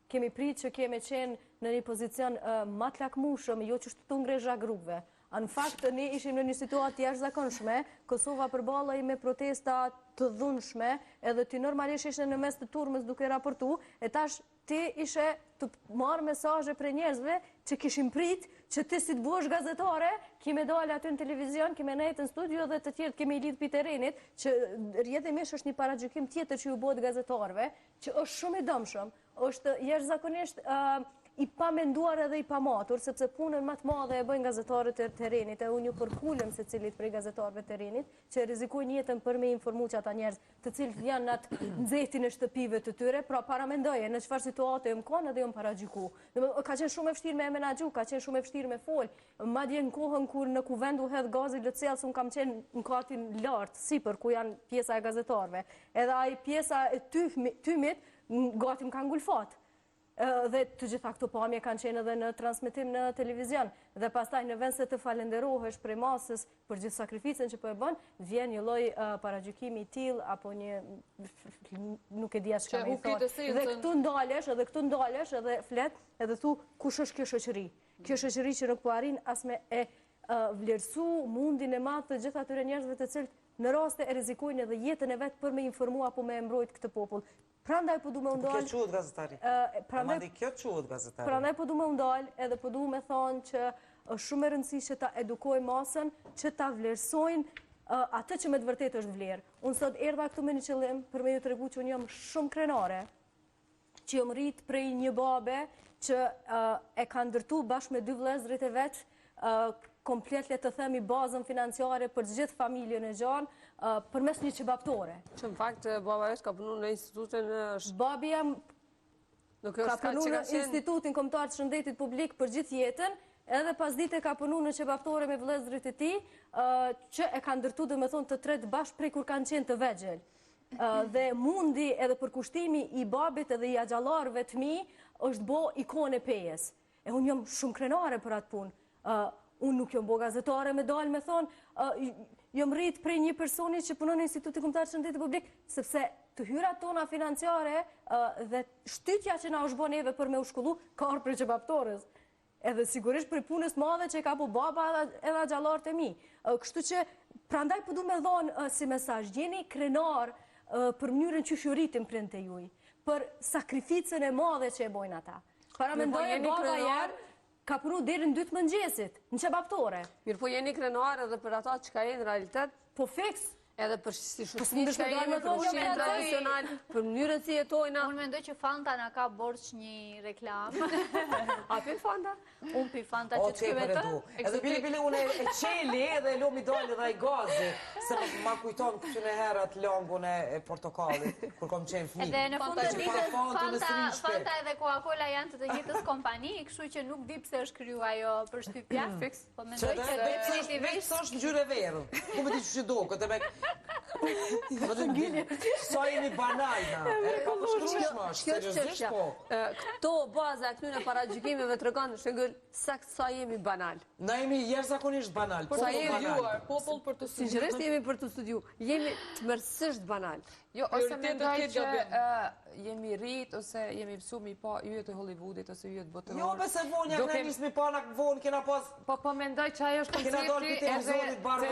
Kemi prit që kemi qenë në një pozicion ma të lakmushëm, jo që shtu ngrezha grupeve. Në fakt, ne ishim në një situatë jashtëzakonshme, Kosova përballej me protesta të dhunshme, edhe ti normalisht ishe në mes të turmës duke raportu, e tash ti ishe të marrë mesazhe për njerëzve që kishim prit, që ti si të bush gazetare, kime dalë aty në televizion, kime nejtë në studio dhe të tjertë kime i lidhë për terenit, që rrjedhimisht është një paragjykim tjetër që ju bëhet gazetarëve, që është shumë i dëmshëm, është jashtëzakonisht i pamenduar edhe i pamatur, sepse punën më të madhe e bëjnë gazetarët e terrenit, e unë ju përkulem se cilit prej gazetarëve të terrenit, që rizikojnë jetën për me informu që ata njerëz të cilët janë atë nxehtin e shtëpive të tyre, pra paramendoje në çfarë situate jam kanë edhe jam paragjyku. Ka qenë shumë e vështirë me menaxhu, ka qenë shumë e vështirë me fol. Madje në kohën kur në kuvend u hedh gazi Lëcellës, unë kam qenë në katin lart, sipër ku janë pjesa e gazetarëve. Edhe ai pjesa e tymit gati më ka ngulfat. Dhe të gjitha këto pamje kanë qenë edhe në transmetim në televizion. Dhe pastaj në vend se të falenderohesh prej masës për gjithë sakrificën që po e bën, vjen një lloj paragjykimi i tillë apo një nuk e di as çfarë thotë. Dhe këtu ndalesh edhe flet edhe thu kush është kjo shoqëri. Kjo shoqëri që nuk po arrin as me e vlerësu mundin e madh të gjithë atyre njerëzve të cilët në raste e rrezikojnë edhe jetën e vet për me informu apo me mbrojt këtë popull. Prandaj po du me ndalë... Kjo quhet gazetari. Kjo quhet gazetari. Prandaj po du me ndalë edhe po du me thonë që është shumë e rëndësishme ta edukoj masën, që ta vlerësojnë atë që me të vërtet është vlerë. Unë sot erdha këtu me një qëllim për me ju tregu që unë jam shumë krenare, që jam rrit prej një babe që e ka ndërtu bashkë me 2 vëllezërit e vet, komplet le të themi bazën financiare për gjithë familjen e gjanë, përmes një qebaptore. Që në fakt, baba është ka punu në institutin... Babi jam ka punu në institutin kombëtar të shëndetit publik për gjithë jetën, edhe pas dite ka punu në qebaptore me vëllezërit e tij, që e ka ndërtu dhe me thonë të tret bashkë prej kur kanë qenë të vegjël. Dhe mundi edhe përkushtimi i babit edhe i agjallarëve të mi është bo ikone pejes. E unë jam shumë krenare për atë punë. Unë nuk jam bo gazetare me dalë me thonë, jam rrit prej një personi që punon në Institutin Kombëtar të Shëndetit Publik, sepse të hyrat tona financiare dhe shtytja që na është bo neve për me u shkollu, ka arë prej qebaptorës. Edhe sigurisht prej punës madhe që ka po baba edhe agjallarët e mi. Kështu që, prandaj po du me dhonë si mesazh, jeni krenar për mënyrën që shuritin prind të juj, për sakrificën e madhe që e bojnë ata. Paramendoje baba jarë, ka punu deri në 2 mëngjesit, në qebaptore. Mirë po jeni krenar edhe për ata që ka e në realitet? Po fiks. Edhe për si shusni që ka jemi, për ushqim tradicional, për mënyrën si jetojna. Unë mendoj që Fanta na ka borç një reklam. A pi Fanta? Unë pi Fanta që të shkyve të. Edhe bili unë e qeli edhe e lomi dalë dhe i gazi, se ma kujton këtë në herat langun e portokallit, kur kom qenë fmi. Edhe në fund të ditës, Fanta edhe Coca-Cola janë të njëjtës kompani, kështu që nuk di pse është kryu ajo për shtypja. Po mendoj që definitivisht është ngjyrë verë. Ku më di çu do këtë me sa jemi banalna. Ka përshkrueshme është, seriozisht po. Këto baza e këtyre paragjykimeve tregon në shembull sakt sa jemi banal. Na jemi jashtëzakonisht banal. Sa jemi studiuar, popull për të studiuar. Sigurisht jemi për të studiuar. Jemi tmerrsisht banal. Jo, ose mendoj që jemi rrit, ose jemi mësu mi pa yjet e Hollywoodit, ose yjet botëror. Jo, bese vonja, ne nismi pa në vonë, kena pas... Po mendoj që ajo është Kena dolë për televizionit barë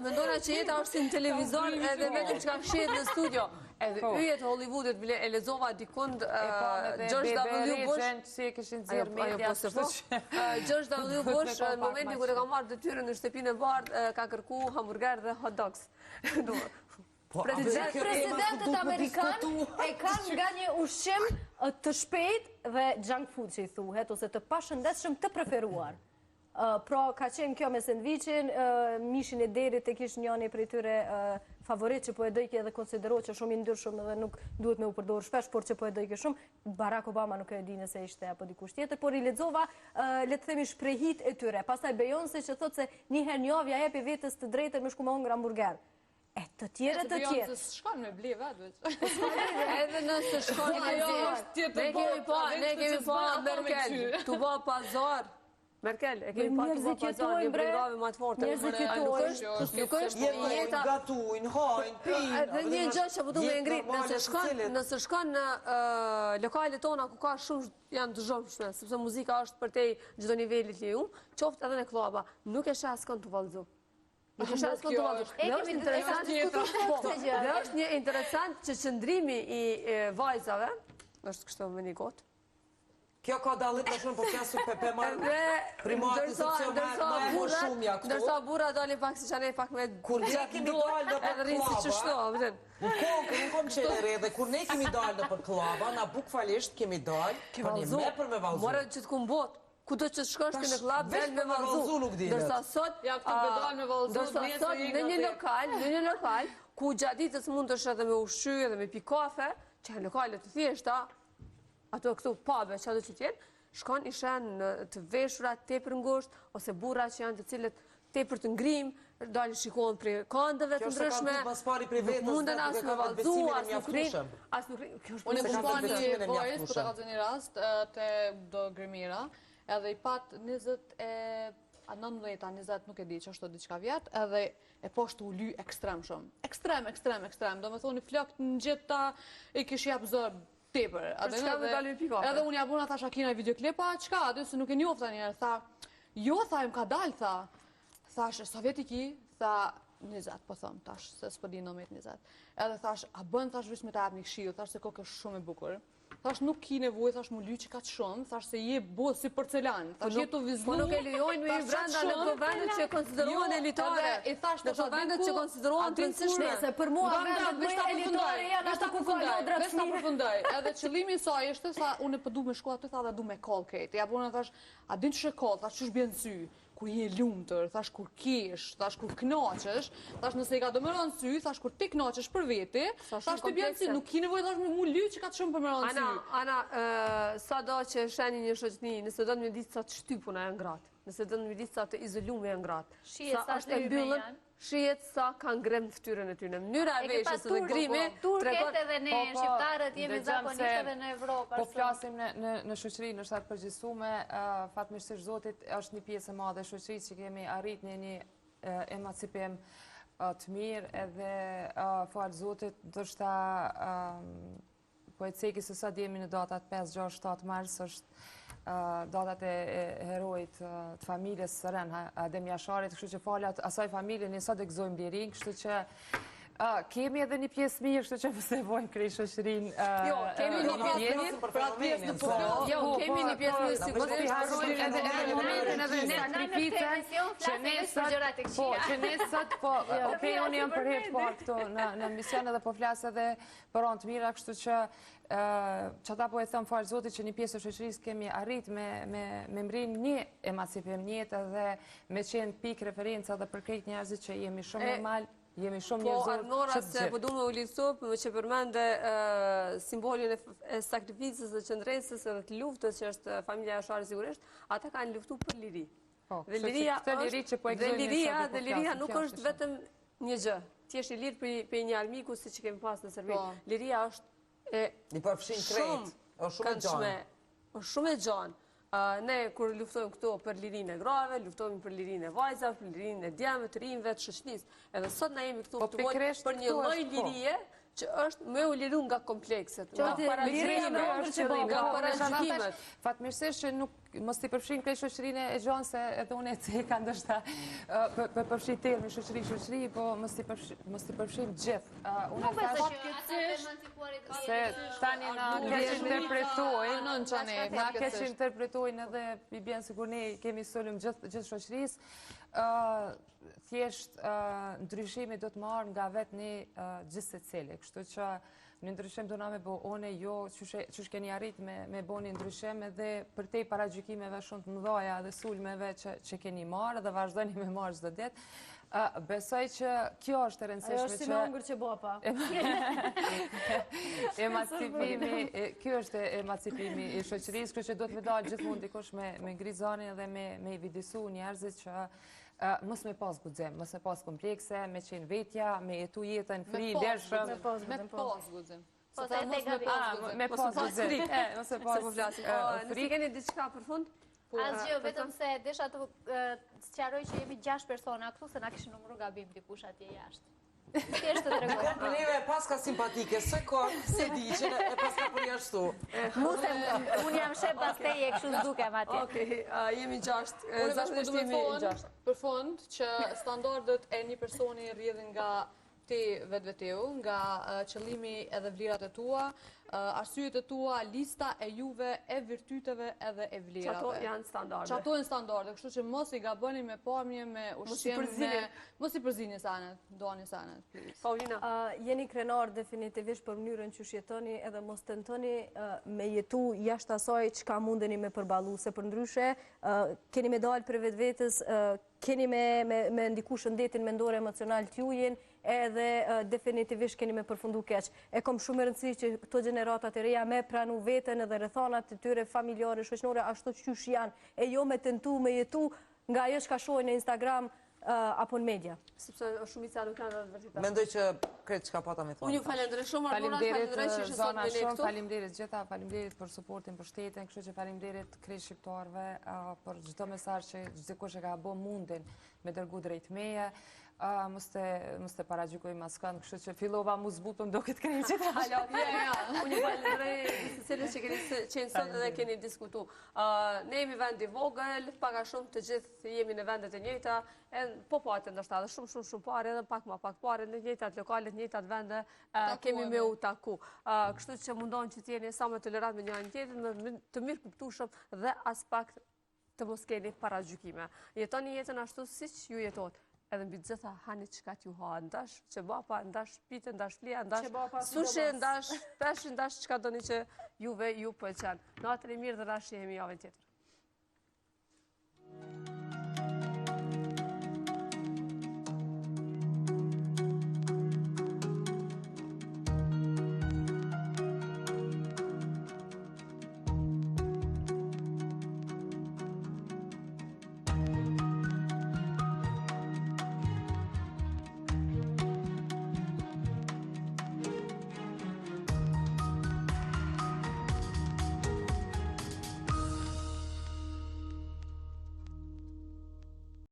Mendojna që jeta është si në televizor edhe vetëm që ka fshet në studio. Edhe yjet e Hollywoodit e lexova dikund George W. Bush, si e kishin nxjerr media. George W. Bush në momentin kur e ka marrë detyrën në shtëpinë e bardhë, ka kërku hamburger dhe hot dogs. Presidentët Amerikanë e kanë nga një ushqim të shpejt dhe junk food që i thuhet, ose të pashëndetshëm të preferuar. Pra ka qenë kjo me sendviqin, mishin e derit e kish njëni prej tyre favorit që po e dojke edhe konsiderohet që shumë i ndryshëm dhe nuk duhet me u përdorë shpesh, por që po e dojke shumë. Barack Obama nuk e di nëse ishte apo dikush tjetër, por i lexova le të themi shprehit e tyre. Pastaj Beyoncé që thotë se një herë në javë ja jepi vetës të drejtën me shku me hongër hamburger. E të tjere të tjere. Beyoncé shkon me ble vetë. Edhe nëse shkon me ne kemi pa Merkel, tu ba pazar. Merkel, e kemi pa tu ba pazar, një brengave ma të forte. Nuk është jeta... Gatuin, hajn, pin... Dhe një gjë që po du me ngrit, nëse shkon në lokalet tona ku ka shumë janë të zhomshme, sepse muzika është për te gjithë nivellit liu, qoftë edhe në klaba, nuk e shas kënë të valëzu. Dhe është një interesant që qëndrimi i vajzave, është kështu me një gotë, Kjo ka dallim për shumë, po fjasu pe marrë primati institucion më shumë ja këtu. Ndërsa burra dalin pak si qane pak me Kur ne kemi dalë në për klaba, nuk kom qenere dhe kur ne kemi dalë në për klaba, na bukfalisht kemi dalë, për një me për me valzu. More që të kumë botë. Kudo që shkosh ti në klub del me vallëzu. Ndërsa sot ja këtu bedal me vallëzu. Ndërsa sot në një lokal ku gjatë ditës mund të shë edhe me ushqy edhe me pi kafe, që janë lokale të thjeshta, ato këtu pube që ato që tjenë, shkon i shenë të veshura tepër ngushtë ose burra që janë të cilët tepër të ngrim, dalin shikohen prej kandëve të ndryshme. Nuk munden as me vallëzu, as nuk rrim. Unë e kuptoj një vojës, po të ka një rast te do Grimira. Edhe i pat 20 nuk e di që është të diqka vjetë, edhe e poshtë u ly ekstrem shumë. Ekstrem. Do me thoni flokët në gjitha i kish jap zërë tepër. Edhe unë jabuna tha Shakina i videoklipa, qka, aty se nuk e njofta njerë, tha, jo, tha, im ka dalë, tha, thash, sovjetiki, tha, 20, po thëmë, tash, se s'po di në 20. Edhe thash, a bën, thash, vishë me ta apë një këshiu, thash, se kokë është shumë e bukur. Thash nuk ki nevojë, thash mu ly që ka të shumë, thash se je bo si porcelan, thash je të vizlu. Po nuk e lejojnë me i brenda në këto vendet që konsiderohen elitare. I thash në këto vendet që konsiderohen të rëndësishme. Se për mua vendet më elitare janë ato ku ka lodra të fëmijë. Përfundoj. Edhe qëllimi i saj ishte sa unë po du me shku aty, tha dhe du me call Kate. Ja bona thash, a din ç'e call, thash ç'është bën sy. Kur je lumtur, thash kur kesh, thash kur kënaqesh, thash nëse i ka do më rënë sy, thash kur ti kënaqesh për veti, thash ti bën si nuk ki nevojë thash me mu ly që ka të shumë për më rënë sy. Ana, sado që sheni një shoqëni, nëse do të më ditë sa të shtypuna janë gratë, nëse do të më ditë sa të izolume janë gratë, sa është e mbyllur, shihet sa kanë grem fytyrën e tyre. Mënyra e veshjes dhe grimi tregon edhe ne shqiptarët jemi zakonisht edhe në Evropë. Po flasim në shoqërinë është atë përgjithësume, fatmirësisht Zotit është një pjesë e madhe e shoqërisë që kemi arrit në një emancipim të mirë edhe fal Zotit, ndoshta po e ceki se sa jemi në datat 5, 6, 7 mars është datat e herojit të familjes Seren Adem Jasharit, kështu që falat asaj familje ne sot e gëzojmë lirin, kështu që kemi edhe një pjesë mirë, kështu që mëse vojnë krej shoqërinë. Jo, kemi një pjesë mirë. Jo, kemi një pjesë mirë sigurisht. Mos i harrojmë edhe momentin edhe sakrificën që ne sot po unë jam për herë të parë këtu në mision edhe po flas edhe për anë të mira, kështu që çata po e them fal Zotit që një pjesë e shoqërisë kemi arrit me mrin një emancipim njëtë edhe me qenë pikë referenca edhe për krejt njerëzit që jemi shumë normal. Jemi shumë njerëzor. Po, Arnora, se po du me u lidhësu, më që përmende simbolin e sakrificës dhe qëndresës edhe të luftës që është familja Jashari sigurisht, ata kanë luftu për liri. Dhe liria nuk është vetëm një gjë. Ti është i lirë për një armiku si që kemi pas në Serbi. Liria është shumë e gjanë. Ne, kur luftojmë këto për lirinë e grave, luftojmë për lirinë e vajzave, për lirinë e djemëve, të rinjve, të shoqënisë. Edhe sot na jemi këtu të vojnë për një lloj lirie që është me u liru nga komplekset, nga paragjykimet. Fatmirësisht që nuk mos t'i përfshin këtë shoqërinë e gjanë, se edhe unë e ceka ndoshta për përfshin termi shoqëri, po mos t'i përfshin gjithë. Unë e thash se tani na keq interpretojnë edhe i bjen sikur ne kemi solim gjithë shoqërisë. Thjesht ndryshimi do të marrë nga vetë një gjithë se cili. Kështu që në ndryshim do na me bo one, jo që keni arrit me bo një ndryshim edhe për te paragjykimeve shumë të mëdhaja dhe sulmeve që keni marrë dhe vazhdojni me marrë çdo ditë. Besoj që kjo është e rëndësishme. Ajo është si me ongër që bapa. Kjo është emancipimi i shoqërisë, kështu që do të me dalë gjithmonë dikush me ngrizanin dhe me vidisu njerëzit që mos me pas guxim, mos me pas komplekse, me qenë vetja, me jetu jetën fri, lirshëm. Me pas guxim. Me pas guxim. Mos me pas guxim. Nëse keni diçka për fund? Asgjë, vetëm se desha të sqaroj që jemi 6 persona këtu, se na kishin numëruar gabim dikush atje jashtë. Thjesht të tregoj. Neve paska simpatike, se se di që e paska përjashtu. Unë jam shef basteje, kështu s'dukem atje. Okej, jemi 6. Unë jemi 6. Për fund që standardet e një personi rrjedhin nga te vetveteu, nga qëllimi edhe vlerat e tua, arsyet e tua, lista e juve, e virtyteve edhe e vlerave. Çato janë standarde. Çato janë standarde, kështu që mos i gaboni me pamje, me ushqim, mos i përzini sanet, doni sanet. Paulina, jeni krenar definitivisht për mënyrën që jetoni edhe mos tentoni me jetu jashtë asaj çka mundeni me përballu, se për ndryshe keni me dalë për vetvetes, keni me ndiku shëndetin mendor emocional t'jujin, edhe definitivisht keni me përfundu keq. E kom shumë rëndësi që këto gjeneratat e reja me pranu veten edhe rrethanat të tyre familjare, shoqnore, ashtu qysh janë, e jo me tentu me jetu nga ajo çka shohin në Instagram apo në media. Sepse shumica nuk kanë të vërtetë. Mendoj që kretë çka pata me thonë. Unë ju falenderoj shumë, Ardona, falenderoj që ishte sot me ne këtu. Faleminderit gjitha, faleminderit për suportin, për shtetin, kështu që faleminderit krejt shqiptarëve për çdo mesazh që dikush e ka bë mundin me dërgu drejt meje. Mos të paragjykojmë askënd, kështu që fillova mu zbutëm do këtë kreqit. Unë ju falenderoj secilës që keni qenë sot edhe keni diskutu. Ne jemi vend i vogël, paka shumë të gjithë jemi në vendet e njëjta, po pate ndoshta edhe shumë pare, edhe pak ma pak pare, në njëjtat lokalet, njëjtat vende kemi me u taku. Kështu që mundon që t'jeni sa më tolerant me njërin tjetrin, të mirë kuptueshëm dhe as pak të mos keni paragjykime. Jetoni jetën ashtu siç ju jetot. Edhe mbi gjitha hani çka t'ju ha, ndash qebapa, ndash pite, ndash flia, ndash sushi, ndash pesh, ndash çka doni që juve ju pëlqen. Natën e mirë dhe rashi jemi javën tjetër.